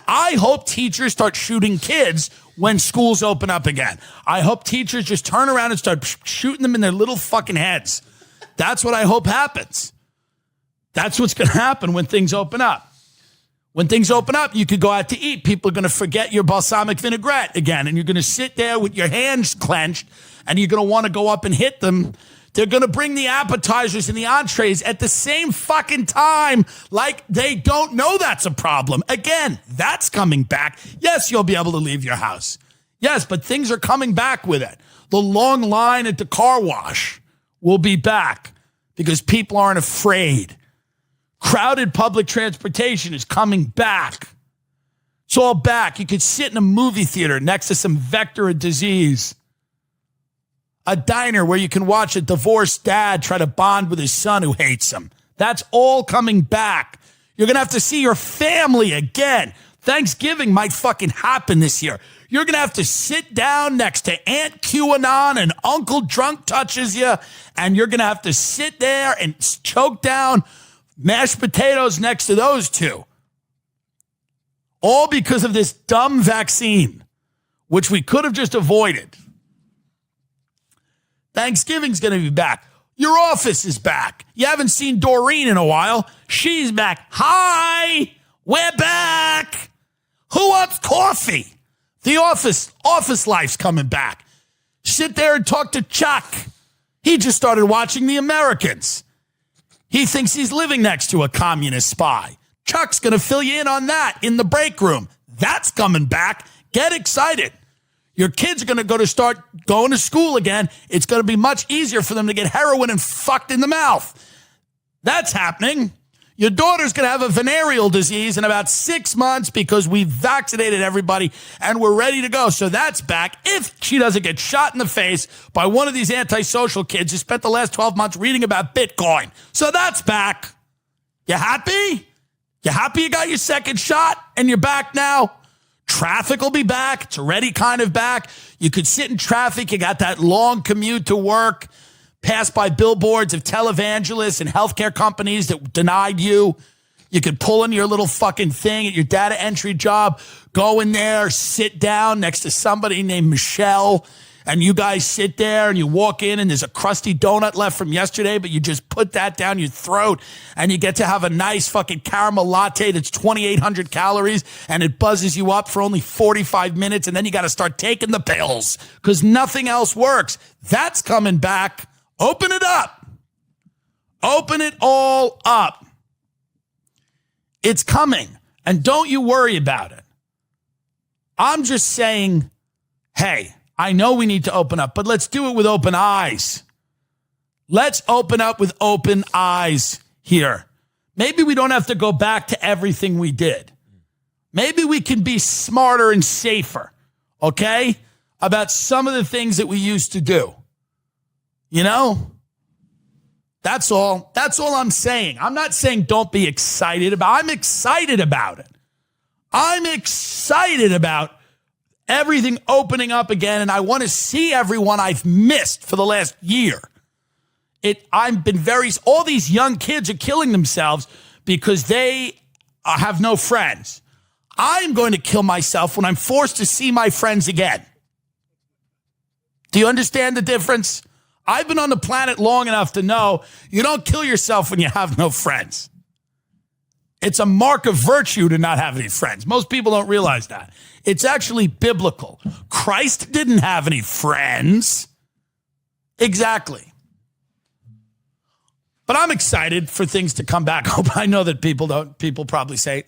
I hope teachers start shooting kids when schools open up again. I hope teachers just turn around and start shooting them in their little fucking heads. That's what I hope happens. That's what's going to happen when things open up. When things open up, you could go out to eat. People are going to forget your balsamic vinaigrette again, and you're going to sit there with your hands clenched, and you're going to want to go up and hit them. They're going to bring the appetizers and the entrees at the same fucking time, like they don't know that's a problem. Again, that's coming back. Yes, you'll be able to leave your house. Yes, but things are coming back with it. The long line at the car wash will be back because people aren't afraid. Crowded public transportation is coming back. It's all back. You could sit in a movie theater next to some vector of disease. A diner where you can watch a divorced dad try to bond with his son who hates him. That's all coming back. You're going to have to see your family again. Thanksgiving might fucking happen this year. You're going to have to sit down next to Aunt QAnon and Uncle Drunk touches you, and you're going to have to sit there and choke down mashed potatoes next to those two. All because of this dumb vaccine, which we could have just avoided. Thanksgiving's going to be back. Your office is back. You haven't seen Doreen in a while. She's back. Hi, we're back. Who wants coffee? The office life's coming back. Sit there and talk to Chuck. He just started watching The Americans. He thinks he's living next to a communist spy. Chuck's going to fill you in on that in the break room. That's coming back. Get excited. Your kids are going to start going to school again. It's going to be much easier for them to get heroin and fucked in the mouth. That's happening. Your daughter's going to have a venereal disease in about 6 months because we vaccinated everybody and we're ready to go. So that's back if she doesn't get shot in the face by one of these antisocial kids who spent the last 12 months reading about Bitcoin. So that's back. You happy? You happy you got your second shot and you're back now? Traffic will be back. It's already kind of back. You could sit in traffic. You got that long commute to work. Pass by billboards of televangelists and healthcare companies that denied you. You could pull in your little fucking thing at your data entry job, go in there, sit down next to somebody named Michelle, and you guys sit there and you walk in and there's a crusty donut left from yesterday, but you just put that down your throat and you get to have a nice fucking caramel latte that's 2,800 calories and it buzzes you up for only 45 minutes and then you got to start taking the pills because nothing else works. That's coming back. Open it up. Open it all up. It's coming. And don't you worry about it. I'm just saying, hey, I know we need to open up, but let's do it with open eyes. Let's open up with open eyes here. Maybe we don't have to go back to everything we did. Maybe we can be smarter and safer, okay, about some of the things that we used to do. You know? That's all. That's all I'm saying. I'm not saying don't be excited about it. I'm excited about it. I'm excited about everything opening up again, and I want to see everyone I've missed for the last year. All these young kids are killing themselves because they have no friends. I'm going to kill myself when I'm forced to see my friends again. Do you understand the difference? I've been on the planet long enough to know you don't kill yourself when you have no friends. It's a mark of virtue to not have any friends. Most people don't realize that. It's actually biblical. Christ didn't have any friends. Exactly. But I'm excited for things to come back. I know that people probably say,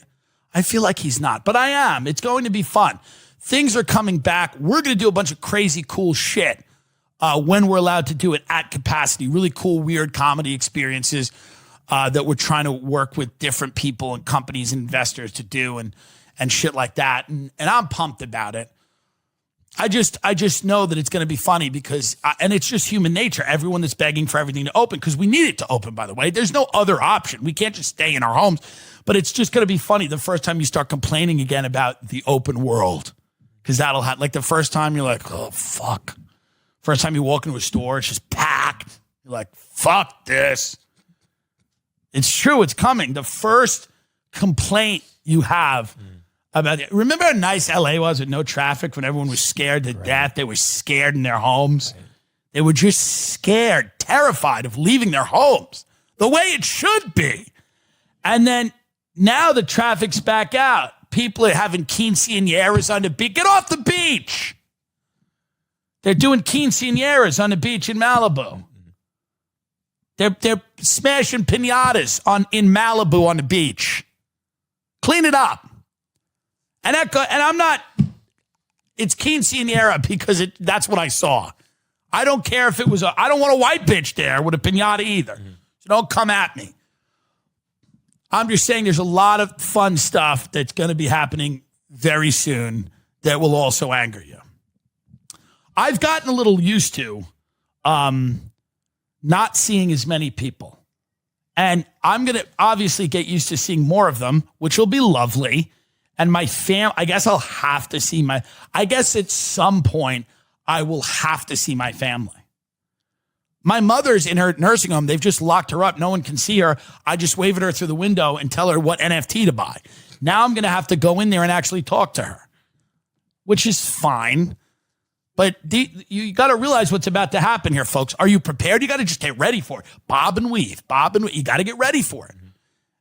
I feel like he's not, but I am. It's going to be fun. Things are coming back. We're going to do a bunch of crazy, cool shit when we're allowed to do it at capacity. Really cool, weird comedy experiences that we're trying to work with different people and companies and investors to do and shit like that. And I'm pumped about it. I just know that it's going to be funny because, and it's just human nature. Everyone that's begging for everything to open, because we need it to open, by the way. There's no other option. We can't just stay in our homes. But it's just going to be funny the first time you start complaining again about the open world. Because that'll have, like the first time you're like, oh, fuck. First time you walk into a store, it's just packed. You're like, fuck this. It's true, it's coming. The first complaint you have about it. Remember how nice LA was with no traffic when everyone was scared to death? They were scared in their homes. They were just scared, terrified of leaving their homes the way it should be. And then now the traffic's back out. People are having quinceañeras on the beach. Get off the beach. They're doing quinceañeras on the beach in Malibu. They're smashing piñatas in Malibu on the beach. Clean it up. And I'm not, it's quinceañera because that's what I saw. I don't care if it was I don't want a white bitch there with a piñata either. So don't come at me. I'm just saying there's a lot of fun stuff that's going to be happening very soon that will also anger you. I've gotten a little used to not seeing as many people. And I'm going to obviously get used to seeing more of them, which will be lovely. And my I guess I'll have to see I guess at some point I will have to see my family. My mother's in her nursing home. They've just locked her up. No one can see her. I just wave at her through the window and tell her what NFT to buy. Now I'm going to have to go in there and actually talk to her, which is fine. But you got to realize what's about to happen here, folks. Are you prepared? You got to just get ready for it. Bob and weave. You got to get ready for it.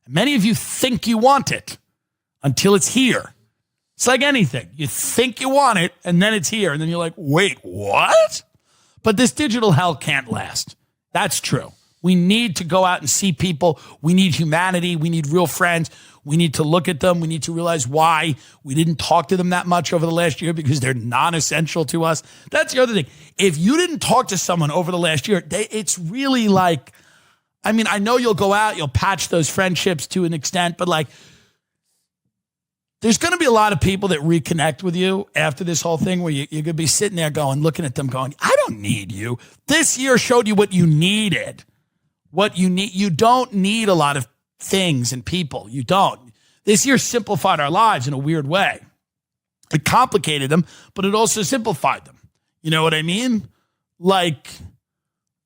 Many of you think you want it until it's here. It's like anything. You think you want it, and then it's here. And then you're like, wait, what? But this digital hell can't last. That's true. We need to go out and see people. We need humanity. We need real friends. We need to look at them. We need to realize why we didn't talk to them that much over the last year because they're non-essential to us. That's the other thing. If you didn't talk to someone over the last year, it's really like, I mean, I know you'll go out, you'll patch those friendships to an extent, but like, there's going to be a lot of people that reconnect with you after this whole thing where you're going to be sitting there looking at them going, I don't need you. This year showed you what you needed. What you need. You don't need a lot of things and people. You don't. This year simplified our lives in a weird way. It complicated them, but it also simplified them. You know what I mean? Like,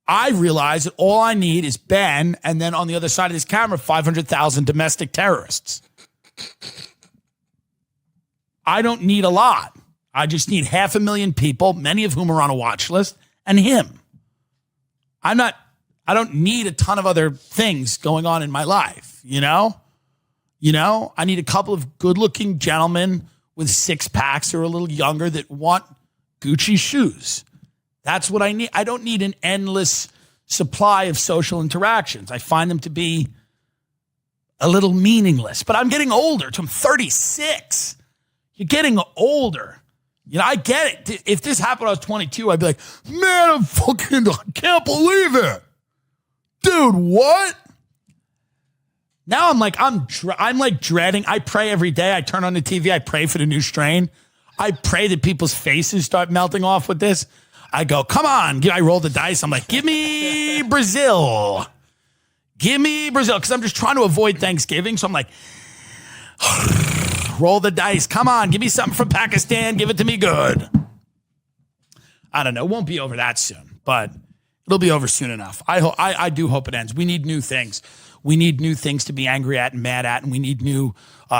I realize that all I need is Ben, and then on the other side of this camera, 500,000 domestic terrorists. I don't need a lot. I just need 500,000 people, many of whom are on a watch list, and him. I don't need a ton of other things going on in my life, you know? I need a couple of good-looking gentlemen with six-packs or a little younger that want Gucci shoes. That's what I need. I don't need an endless supply of social interactions. I find them to be a little meaningless. But I'm getting older. I'm 36. You're getting older. I get it. If this happened when I was 22, I'd be like, man, I can't believe it. Dude, what? Now I'm like, I'm like dreading. I pray every day. I turn on the TV. I pray for the new strain. I pray that people's faces start melting off with this. I go, come on. I roll the dice. I'm like, give me Brazil. Give me Brazil. Because I'm just trying to avoid Thanksgiving. So I'm like, roll the dice. Come on. Give me something from Pakistan. Give it to me good. I don't know. It won't be over that soon, but it'll be over soon enough. I do hope it ends. We need new things. We need new things to be angry at and mad at, and we need new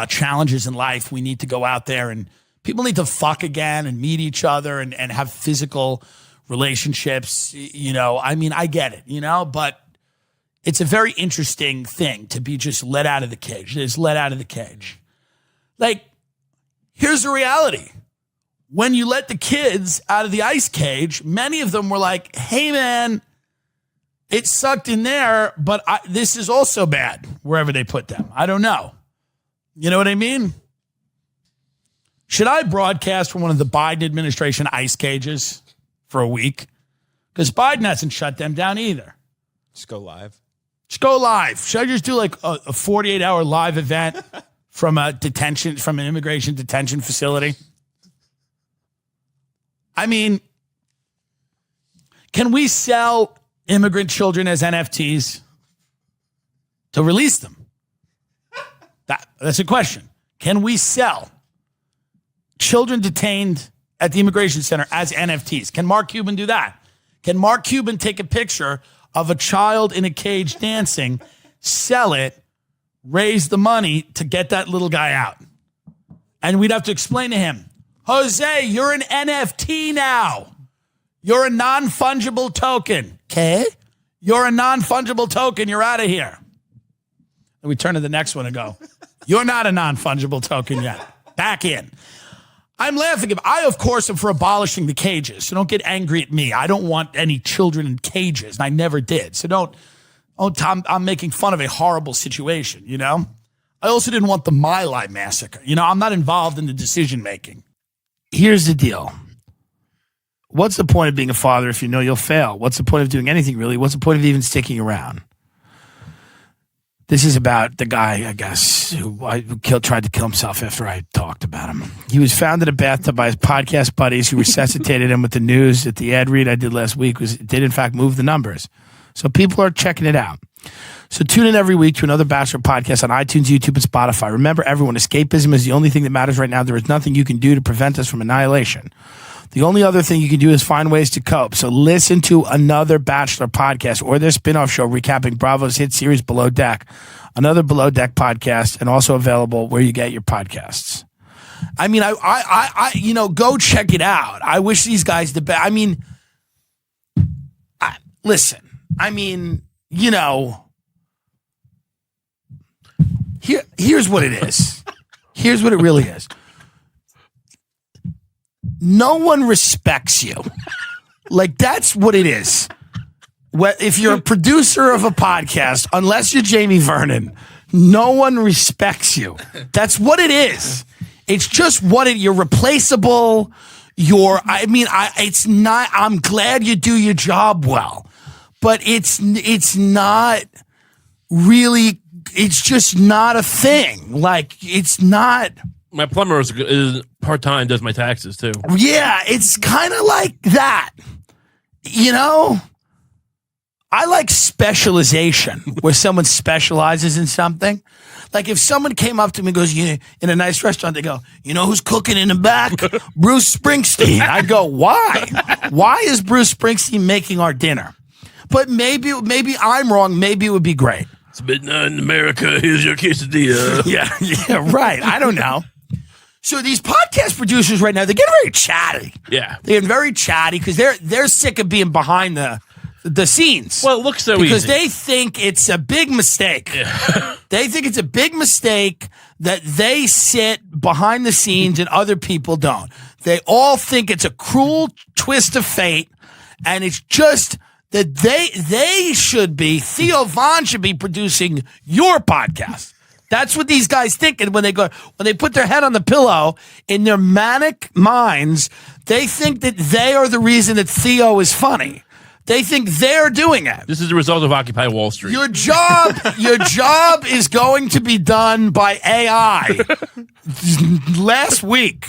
challenges in life. We need to go out there, and people need to fuck again and meet each other and have physical relationships. You know, I mean, I get it, you know, but it's a very interesting thing to be just let out of the cage. Just let out of the cage. Like, here's the reality. When you let the kids out of the ice cage, many of them were like, hey, man, it sucked in there, but this is also bad wherever they put them. I don't know. You know what I mean? Should I broadcast from one of the Biden administration ice cages for a week? Because Biden hasn't shut them down either. Just go live. Just go live. Should I just do like a 48-hour live event from an immigration detention facility? I mean, can we sell immigrant children as NFTs to release them? That's a question. Can we sell children detained at the immigration center as NFTs? Can Mark Cuban do that? Can Mark Cuban take a picture of a child in a cage dancing, sell it, raise the money to get that little guy out? And we'd have to explain to him, Jose, you're an NFT now. You're a non-fungible token. Okay? You're a non-fungible token. You're out of here. And we turn to the next one and go, you're not a non-fungible token yet. Back in. I'm laughing. I, of course, am for abolishing the cages. So don't get angry at me. I don't want any children in cages, and I never did. So I'm making fun of a horrible situation, you know? I also didn't want the My Lai massacre. You know, I'm not involved in the decision-making. Here's the deal. What's the point of being a father if you know you'll fail? What's the point of doing anything, really? What's the point of even sticking around? This is about the guy, I guess, who tried to kill himself after I talked about him. He was found in a bathtub by his podcast buddies who resuscitated him with the news that the ad read I did last week did, in fact, move the numbers. So people are checking it out. So tune in every week to another Bachelor podcast on iTunes, YouTube, and Spotify. Remember, everyone, escapism is the only thing that matters right now. There is nothing you can do to prevent us from annihilation. The only other thing you can do is find ways to cope. So listen to another Bachelor podcast or their spin-off show recapping Bravo's hit series Below Deck, another Below Deck podcast, and also available where you get your podcasts. I mean, I you know, go check it out. I wish these guys the best. I mean, listen, I mean, you know, here's what it is. Here's what it really is. No one respects you. Like, that's what it is. If you're a producer of a podcast, unless you're Jamie Vernon, no one respects you. That's what it is. It's just you're replaceable. It's not, I'm glad you do your job well, but it's not really, it's just not a thing. Like, it's not. My plumber is part-time, does my taxes too. Yeah, it's kind of like that. You know? I like specialization, where someone specializes in something. Like if someone came up to me and goes, in a nice restaurant, they go, you know who's cooking in the back? Bruce Springsteen. I'd go, why? Why is Bruce Springsteen making our dinner? But maybe I'm wrong. Maybe it would be great. It's midnight in America. Here's your quesadilla. Yeah, right. I don't know. So these podcast producers right now, they're getting very chatty. Yeah. They're getting very chatty because they're sick of being behind the scenes. Well, it looks so because easy. they think it's a big mistake. Yeah. They think it's a big mistake that they sit behind the scenes and other people don't. They all think it's a cruel twist of fate, and it's just that they should be, Theo Von should be producing your podcast. That's what these guys think. And when they put their head on the pillow in their manic minds, they think that they are the reason that Theo is funny. They think they're doing it. This is the result of Occupy Wall Street. Your job is going to be done by AI last week.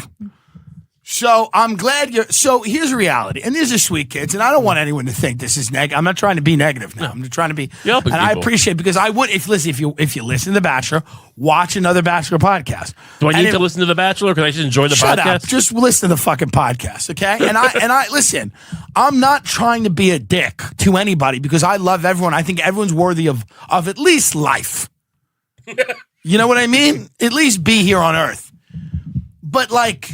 So I'm glad so here's the reality. And these are sweet kids. And I don't want anyone to think this is negative. I'm not trying to be negative now. I'm trying to be, and I appreciate because I would, if you listen to The Bachelor, watch another Bachelor podcast. Do I need to listen to The Bachelor? Can I just enjoy the shut podcast? Up. Just listen to the fucking podcast. Okay. And I listen, I'm not trying to be a dick to anybody because I love everyone. I think everyone's worthy of at least life. You know what I mean? At least be here on earth. But like,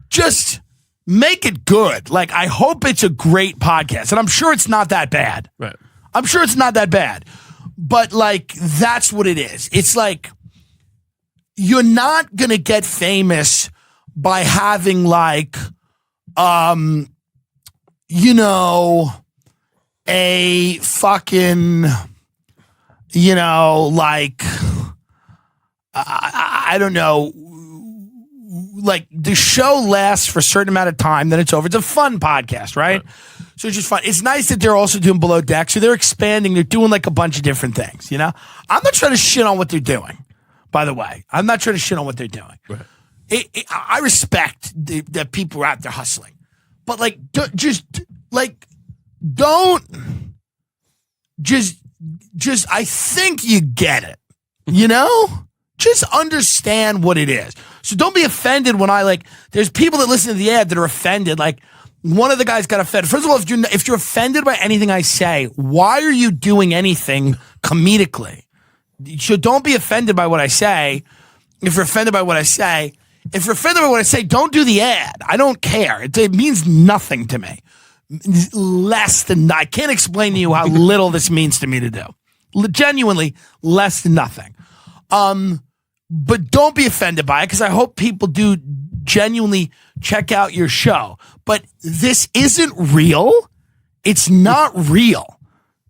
just make it good. Like, I hope it's a great podcast. And I'm sure it's not that bad. Right. I'm sure it's not that bad. But, like, that's what it is. It's like, you're not going to get famous by having, like, a fucking, like, I don't know, like the show lasts for a certain amount of time, then it's over. It's a fun podcast, right? So it's just fun. It's nice that they're also doing Below Deck. So they're expanding. They're doing like a bunch of different things, I'm not trying to shit on what they're doing, by the way. I'm not trying to shit on what they're doing. Right. I respect that people are out there hustling. But like, I think you get it, Just understand what it is. So don't be offended when there's people that listen to the ad that are offended. Like one of the guys got offended. First of all, if you're offended by anything I say, why are you doing anything comedically? So don't be offended by what I say. If you're offended by what I say, don't do the ad. I don't care. It means nothing to me. Less than, I can't explain to you how little this means to me to do. Genuinely less than nothing. But don't be offended by it because I hope people do genuinely check out your show. But this isn't real. It's not real.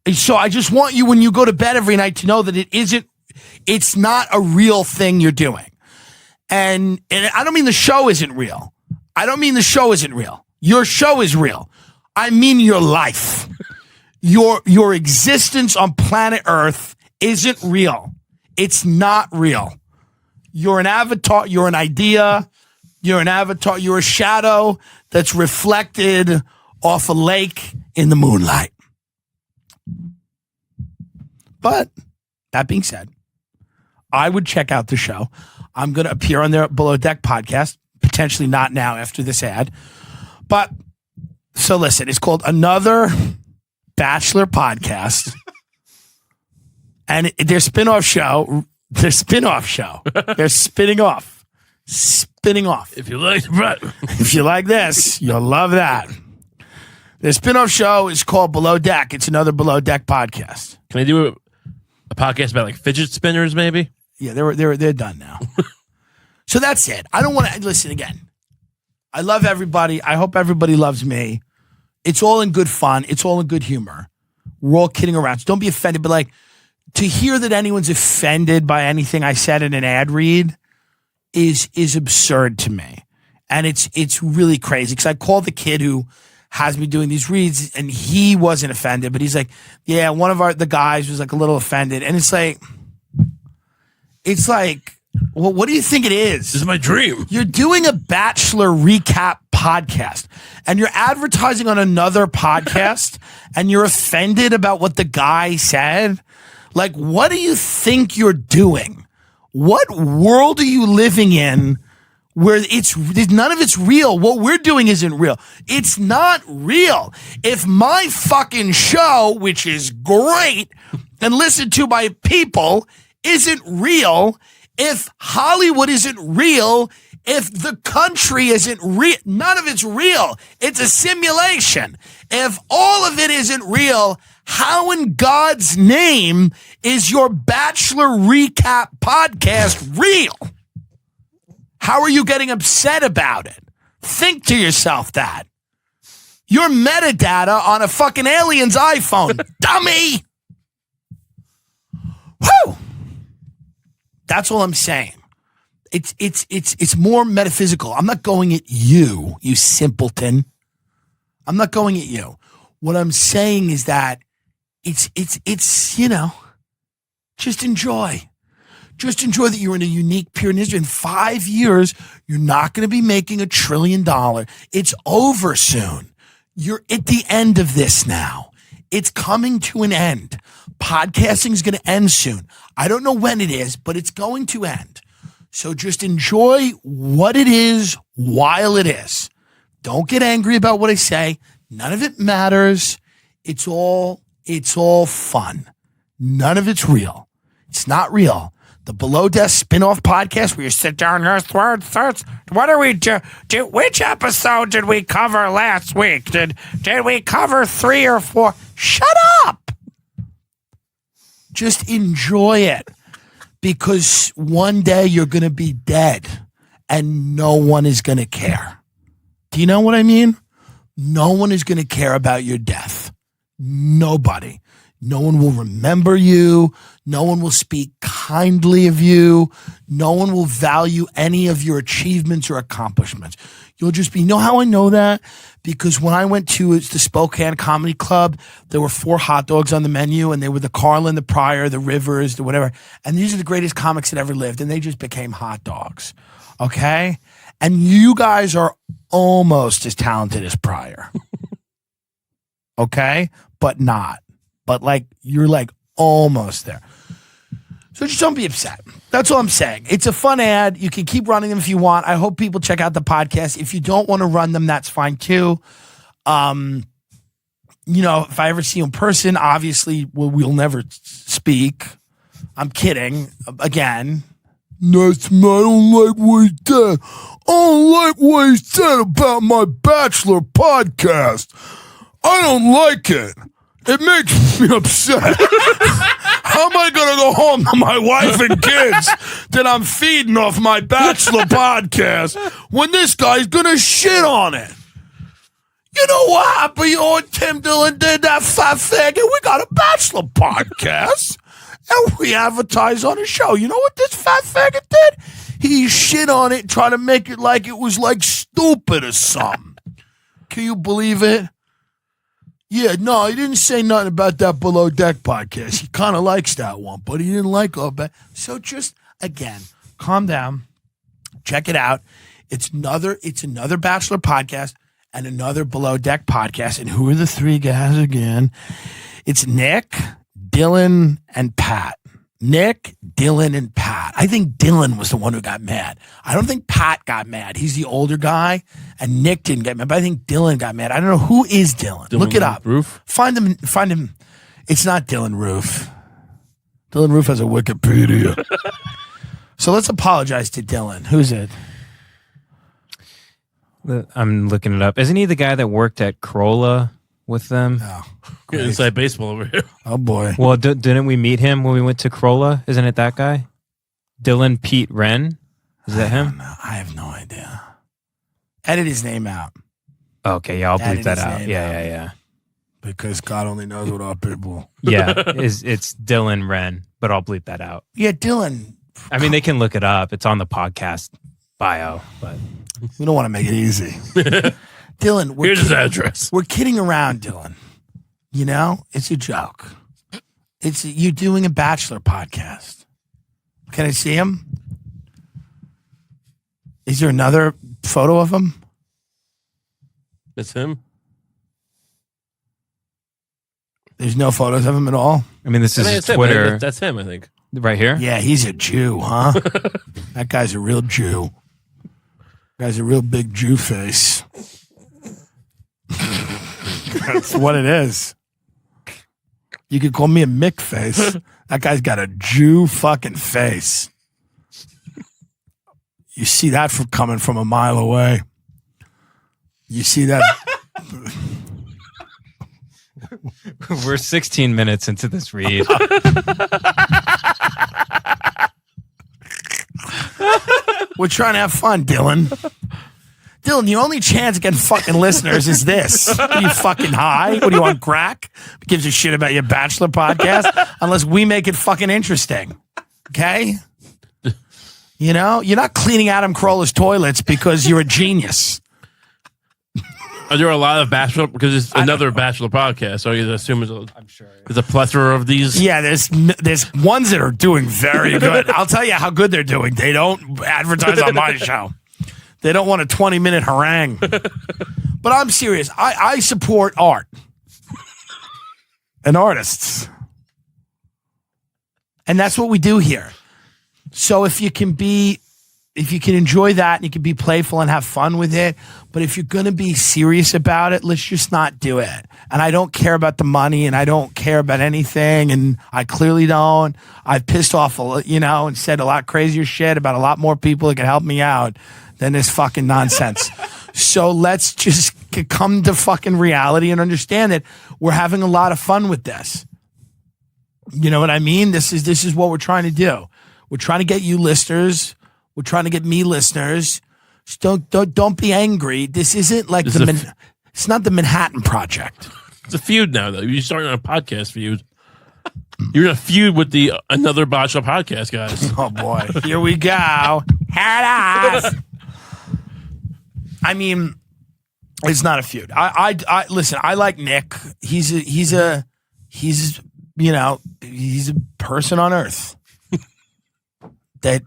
And so I just want you when you go to bed every night to know that it's not a real thing you're doing. And I don't mean the show isn't real. Your show is real. I mean your life. Your existence on planet Earth isn't real. It's not real. You're an avatar. You're an idea. You're an avatar. You're a shadow that's reflected off a lake in the moonlight. But that being said, I would check out the show. I'm going to appear on their Below Deck podcast, potentially not now after this ad. But so listen, it's called Another Bachelor Podcast. And their spin-off show, they're spinning off. If you like that. If you like this, you'll love that. Their spin-off show is called Below Deck. It's another Below Deck podcast. Can I do a podcast about like fidget spinners, maybe? Yeah, they're done now. So that's it. I don't want to listen again. I love everybody. I hope everybody loves me. It's all in good fun. It's all in good humor. We're all kidding around. So don't be offended, but like, to hear that anyone's offended by anything I said in an ad read is absurd to me. And it's really crazy because I called the kid who has me doing these reads and he wasn't offended, but he's like, yeah, one of the guys was like a little offended. And it's like, well, what do you think it is? This is my dream. You're doing a Bachelor recap podcast and you're advertising on another podcast and you're offended about what the guy said. Like, what do you think you're doing? What world are you living in where none of it's real? What we're doing isn't real. It's not real. If my fucking show, which is great and listened to by people, isn't real, if Hollywood isn't real, if the country isn't real, none of it's real. It's a simulation. If all of it isn't real, how in God's name is your Bachelor recap podcast real? How are you getting upset about it? Think to yourself that. Your metadata on a fucking alien's iPhone, dummy. Whew. That's all I'm saying. It's more metaphysical. I'm not going at you simpleton. I'm not going at you. What I'm saying is that it's just enjoy. Just enjoy that you're in a unique period in history. In 5 years, you're not going to be making $1 trillion. It's over soon. You're at the end of this now. It's coming to an end. Podcasting is going to end soon. I don't know when it is, but it's going to end. So just enjoy what it is while it is. Don't get angry about what I say. None of it matters. It's all fun. None of it's real. It's not real. The Below Desk spin-off podcast where you sit down and thoughts. What do we do? Which episode did we cover last week? Did we cover 3 or 4? Shut up. Just enjoy it, because one day you're going to be dead and no one is going to care. Do you know what I mean? No one is going to care about your death. Nobody. No one will remember you. No one will speak kindly of you. No one will value any of your achievements or accomplishments. You'll just be, you know how I know that? Because when I went to the Spokane Comedy Club, there were 4 hot dogs on the menu, and they were the Carlin, the Pryor, the Rivers, the whatever. And these are the greatest comics that ever lived, and they just became hot dogs. Okay? And you guys are almost as talented as Pryor. Okay? But not. But you're almost there. So just don't be upset. That's all I'm saying. It's a fun ad. You can keep running them if you want. I hope people check out the podcast. If you don't want to run them, that's fine too. If I ever see you in person, obviously we'll never speak. I'm kidding. Again. No, I don't like what he said. I don't like what he said about my Bachelor podcast. I don't like it. It makes me upset. How am I going to go home to my wife and kids that I'm feeding off my Bachelor podcast when this guy's going to shit on it? You know what happened? You know what Tim Dillon did, that fat faggot? We got a Bachelor podcast, and we advertise on a show. You know what this fat faggot did? He shit on it, trying to make it like it was stupid or something. Can you believe it? Yeah, no, he didn't say nothing about that Below Deck podcast. He kind of likes that one, but he didn't like all that. So just, again, calm down. Check it out. It's another Bachelor podcast and another Below Deck podcast. And who are the 3 guys again? It's Nick, Dillon, and Pat. Nick, Dillon, and Pat. I think Dillon was the one who got mad. I don't think Pat got mad. He's the older guy, and Nick didn't get mad, but I think Dillon got mad. I don't know who is Dillon. Look it up. Roof? Find him. It's not Dillon Roof. Dillon Roof has a Wikipedia. So let's apologize to Dillon. Who's it? I'm looking it up. Isn't he the guy that worked at Corolla with them? Oh, Inside baseball over here. oh boy. Well, didn't we meet him when we went to Corolla? Isn't it that guy? Dylan Pete Wren? Is that him? No, I have no idea. Edit his name out. Okay, yeah, I'll bleep Edit that his out. name Yeah. Because God only knows what our people. Yeah, it's Dylan Wren, but I'll bleep that out. Yeah, Dillon. I mean, they can look it up. It's on the podcast bio, but We don't want to make it easy. Dillon, Here's his address. We're kidding around, Dillon. You know, it's a joke. It's you doing a Bachelor podcast. Can I see him? Is there another photo of him? It's him. There's no photos of him at all? I mean, this I is think his it's him. Twitter That's him, I think. right here. Yeah, he's a Jew, huh? That guy's a real Jew. Guy's a real big Jew face. That's what it is. You could call me a Mick face. That guy's got a Jew fucking face. You see that from coming from a mile away. You see that. We're 16 minutes into this read. We're trying to have fun, Dillon. Dillon, the only chance of getting fucking listeners is this. Are you fucking high? What do you want, crack? Who gives a shit about your Bachelor podcast? Unless we make it fucking interesting. Okay? You know? You're not cleaning Adam Carolla's toilets because you're a genius. Are there a lot of Bachelor? Because it's another Bachelor podcast, so you assume there's a plethora of these. Yeah, there's ones that are doing very good. I'll tell you how good they're doing. They don't advertise on my show. They don't want a 20-minute harangue. But I'm serious. I support art and artists. And that's what we do here. So if you can enjoy that and you can be playful and have fun with it, but if you're going to be serious about it, let's just not do it. And I don't care about the money and I don't care about anything. And I clearly don't. I've pissed off, and said a lot crazier shit about a lot more people that can help me out than this fucking nonsense. So let's just come to fucking reality and understand that we're having a lot of fun with this. You know what I mean? This is what we're trying to do. We're trying to get you listeners. We're trying to get me listeners. Just don't be angry. This isn't like it's not the Manhattan Project. It's a feud now, though. You're starting a podcast feud. You're in a feud with the another Bachelor podcast guys. Oh boy, here we go. I mean, it's not a feud. I listen. I like Nick. He's a person on Earth. That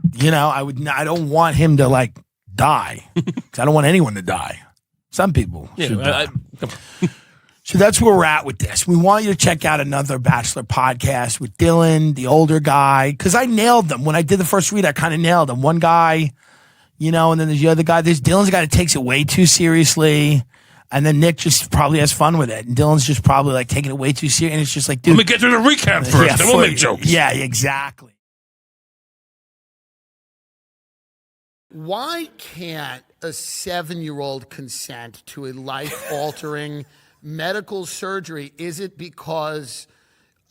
I don't want him to like die. 'Cause I don't want anyone to die. Some people should die. Come on. So that's where we're at with this. We want you to check out another Bachelor podcast with Dillon, the older guy, because I nailed them when I did the first read. I kind of nailed them. One guy, and then there's the other guy. There's Dillon's the guy that takes it way too seriously. And then Nick just probably has fun with it. And Dillon's just probably like taking it way too serious. And it's just like, dude. Let me get through the recap first, then we'll make jokes. Yeah, exactly. Why can't a 7-year-old consent to a life-altering medical surgery? Is it because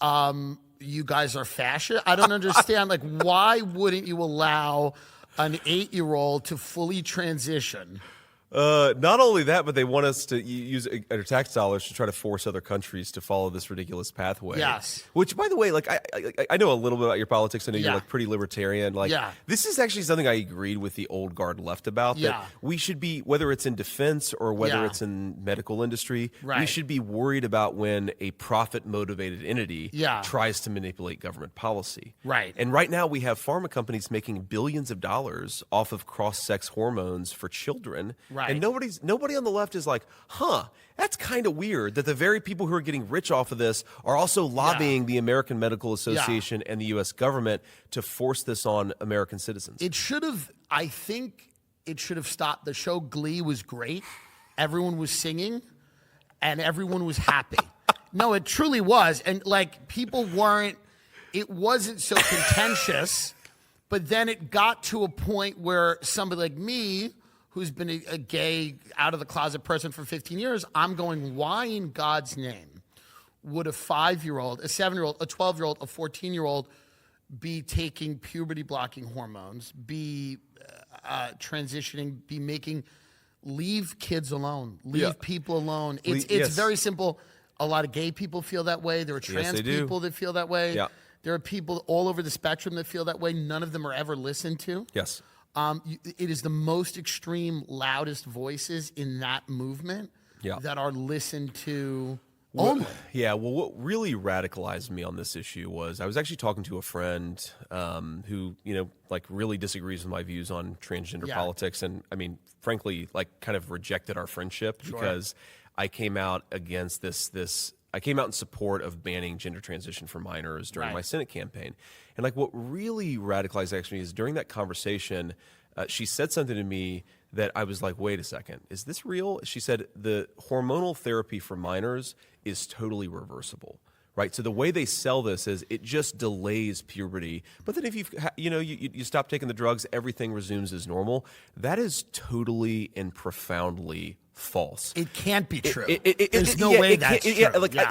you guys are fascist? I don't understand. Like, why wouldn't you allow an 8-year-old to fully transition? Not only that, but they want us to use our tax dollars to try to force other countries to follow this ridiculous pathway. Yes. Which, by the way, like I know a little bit about your politics. I know Yeah. you're like pretty libertarian. Like this is actually something I agreed with the old guard left about. Yeah. That we should be, whether it's in defense or whether Yeah. it's in medical industry, we Right. should be worried about when a profit motivated entity Yeah. tries to manipulate government policy. Right. And right now we have pharma companies making billions of dollars off of cross-sex hormones for children. Right. And nobody on the left is like, that's kind of weird that the very people who are getting rich off of this are also lobbying the American Medical Association and the U.S. government to force this on American citizens. I think it should have stopped. The show Glee was great. Everyone was singing and everyone was happy. No, it truly was. And like it wasn't so contentious, but then it got to a point where somebody like me, who's been a gay, out-of-the-closet person for 15 years, I'm going, why in God's name would a 5-year-old, a 7-year-old, a 12-year-old, a 14-year-old be taking puberty-blocking hormones, be transitioning, leave kids alone, leave people alone. It's very simple. A lot of gay people feel that way. There are trans people that feel that way. Yeah. There are people all over the spectrum that feel that way. None of them are ever listened to. Yes. It is the most extreme, loudest voices in that movement that are listened to only. Well, what really radicalized me on this issue was I was actually talking to a friend who, really disagrees with my views on transgender politics. And I mean, frankly, like kind of rejected our friendship because I came out against I came out in support of banning gender transition for minors during my Senate campaign. And like what really radicalized actually is during that conversation, she said something to me that I was like, wait a second, is this real? She said the hormonal therapy for minors is totally reversible. Right, so the way they sell this is it just delays puberty, but then if you stop taking the drugs, everything resumes as normal. That is totally and profoundly false. It can't be true. There's no way that's true.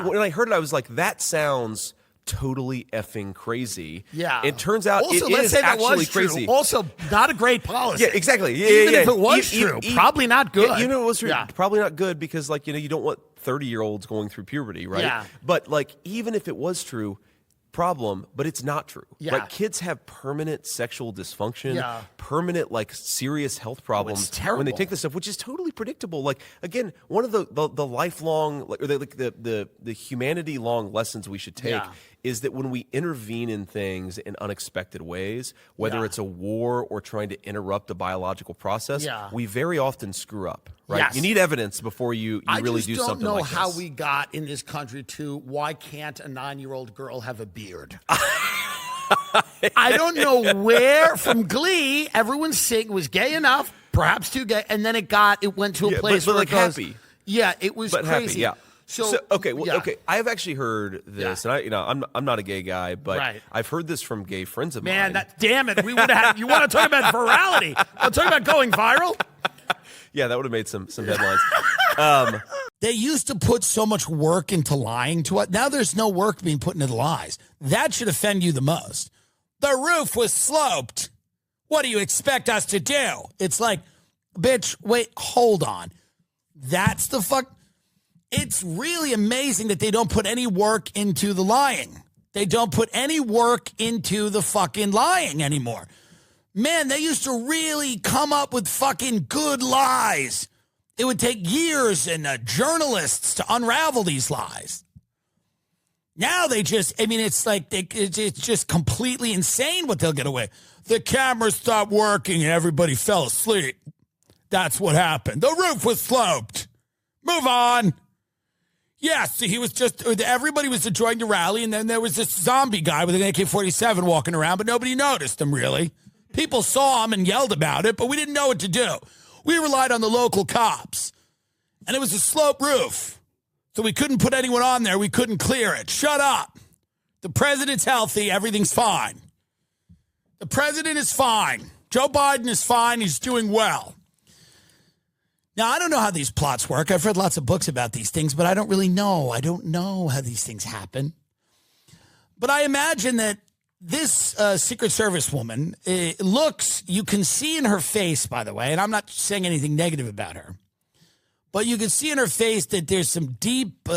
When I heard it, I was like, that sounds totally effing crazy. Yeah. It turns out also, it let's is say that actually was crazy. True. Also, not a great policy. Yeah, exactly. Even if it was true, probably not good. Even if it was true, probably not good because you don't want 30-year-olds going through puberty, right? Yeah. But like even if it was true, problem, but it's not true. Yeah. Right? Kids have permanent sexual dysfunction, permanent like serious health problems when they take this stuff, which is totally predictable. Like again, one of the lifelong or the humanity long lessons we should take is that when we intervene in things in unexpected ways, whether it's a war or trying to interrupt a biological process, we very often screw up. Right? Yes. You need evidence before you really do something like this. I just don't know how we got in this country to why can't a 9-year-old girl have a beard? I don't know where from Glee everyone's saying was gay enough, perhaps too gay, and then it went to a place but where like it goes, happy. Yeah, it was but crazy. Happy, yeah. So okay, I've actually heard this, Yeah. and I'm not a gay guy, but I've heard this from gay friends of mine. Man, damn it, we would have. You want to talk about virality? I'm talking about going viral. Yeah, that would have made some headlines. They used to put so much work into lying to us. Now there's no work being put into the lies. That should offend you the most. The roof was sloped. What do you expect us to do? It's like, bitch, wait, hold on. That's the fuck. It's really amazing that they don't put any work into the lying. They don't put any work into the fucking lying anymore. Man, they used to really come up with fucking good lies. It would take years and journalists to unravel these lies. Now they just, it's like, it's just completely insane what they'll get away. The cameras stopped working and everybody fell asleep. That's what happened. The roof was sloped. Move on. Yes, everybody was enjoying the rally, and then there was this zombie guy with an AK-47 walking around, but nobody noticed him, really. People saw him and yelled about it, but we didn't know what to do. We relied on the local cops, and it was a slope roof, so we couldn't put anyone on there. We couldn't clear it. Shut up. The president's healthy. Everything's fine. The president is fine. Joe Biden is fine. He's doing well. Now, I don't know how these plots work. I've read lots of books about these things, but I don't really know. I don't know how these things happen. But I imagine that this Secret Service woman you can see in her face, by the way, and I'm not saying anything negative about her, but you can see in her face that there's some deep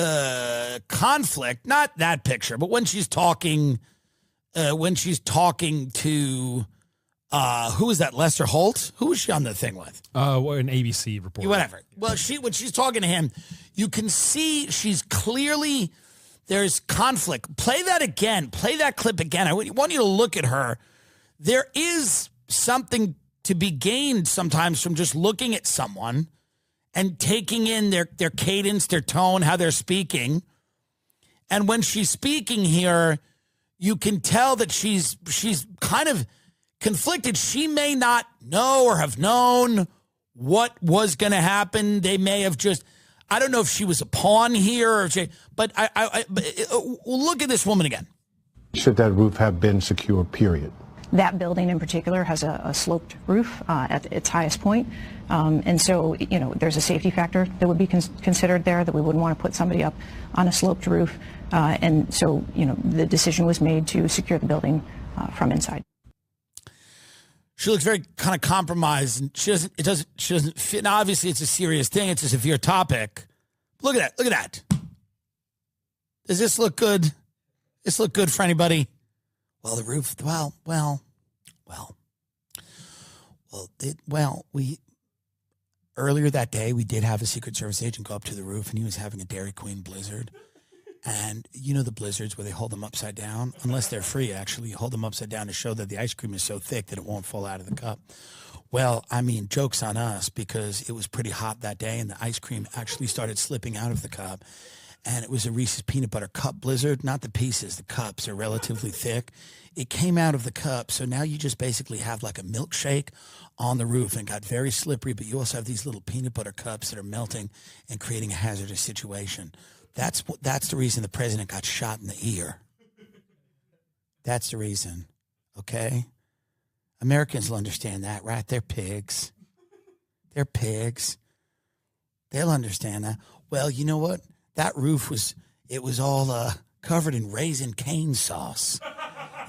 conflict, not that picture, but when she's talking to, who is that, Lester Holt? Who was she on the thing with? An ABC reporter. Whatever. Well, when she's talking to him, you can see she's clearly... There's conflict. Play that again. Play that clip again. I want you to look at her. There is something to be gained sometimes from just looking at someone and taking in their cadence, their tone, how they're speaking. And when she's speaking here, you can tell that she's kind of conflicted. She may not know or have known what was going to happen. They may have just... I don't know if she was a pawn here, but look at this woman again. Should that roof have been secure, period? That building in particular has a sloped roof at its highest point. And so, there's a safety factor that would be considered there, that we wouldn't want to put somebody up on a sloped roof. And so, the decision was made to secure the building from inside. She looks very kind of compromised, and she doesn't fit. Now, obviously, it's a serious thing. It's a severe topic. Look at that. Look at that. Does this look good? This look good for anybody? Well, the roof, earlier that day, we did have a Secret Service agent go up to the roof, and he was having a Dairy Queen blizzard. And you know the blizzards where they hold them upside down? Unless they're free, actually. You hold them upside down to show that the ice cream is so thick that it won't fall out of the cup. Well, joke's on us, because it was pretty hot that day, and the ice cream actually started slipping out of the cup. And it was a Reese's Peanut Butter Cup blizzard. Not the pieces. The cups are relatively thick. It came out of the cup, so now you just basically have like a milkshake on the roof, and got very slippery, but you also have these little peanut butter cups that are melting and creating a hazardous situation. That's the reason the president got shot in the ear. That's the reason, okay? Americans will understand that, right? They're pigs. They're pigs. They'll understand that. Well, you know what? That roof was all covered in Raisin Cane sauce.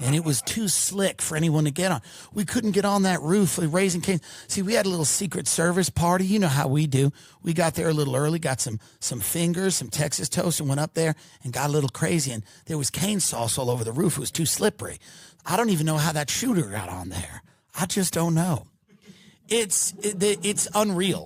and it was too slick for anyone to get on. We couldn't get on that roof raising canes. See, we had a little Secret Service party. You know how we do. We got there a little early, got some fingers, some Texas toast, and went up there and got a little crazy. And there was cane sauce all over the roof. It was too slippery. I don't even know how that shooter got on there. I just don't know. It's unreal.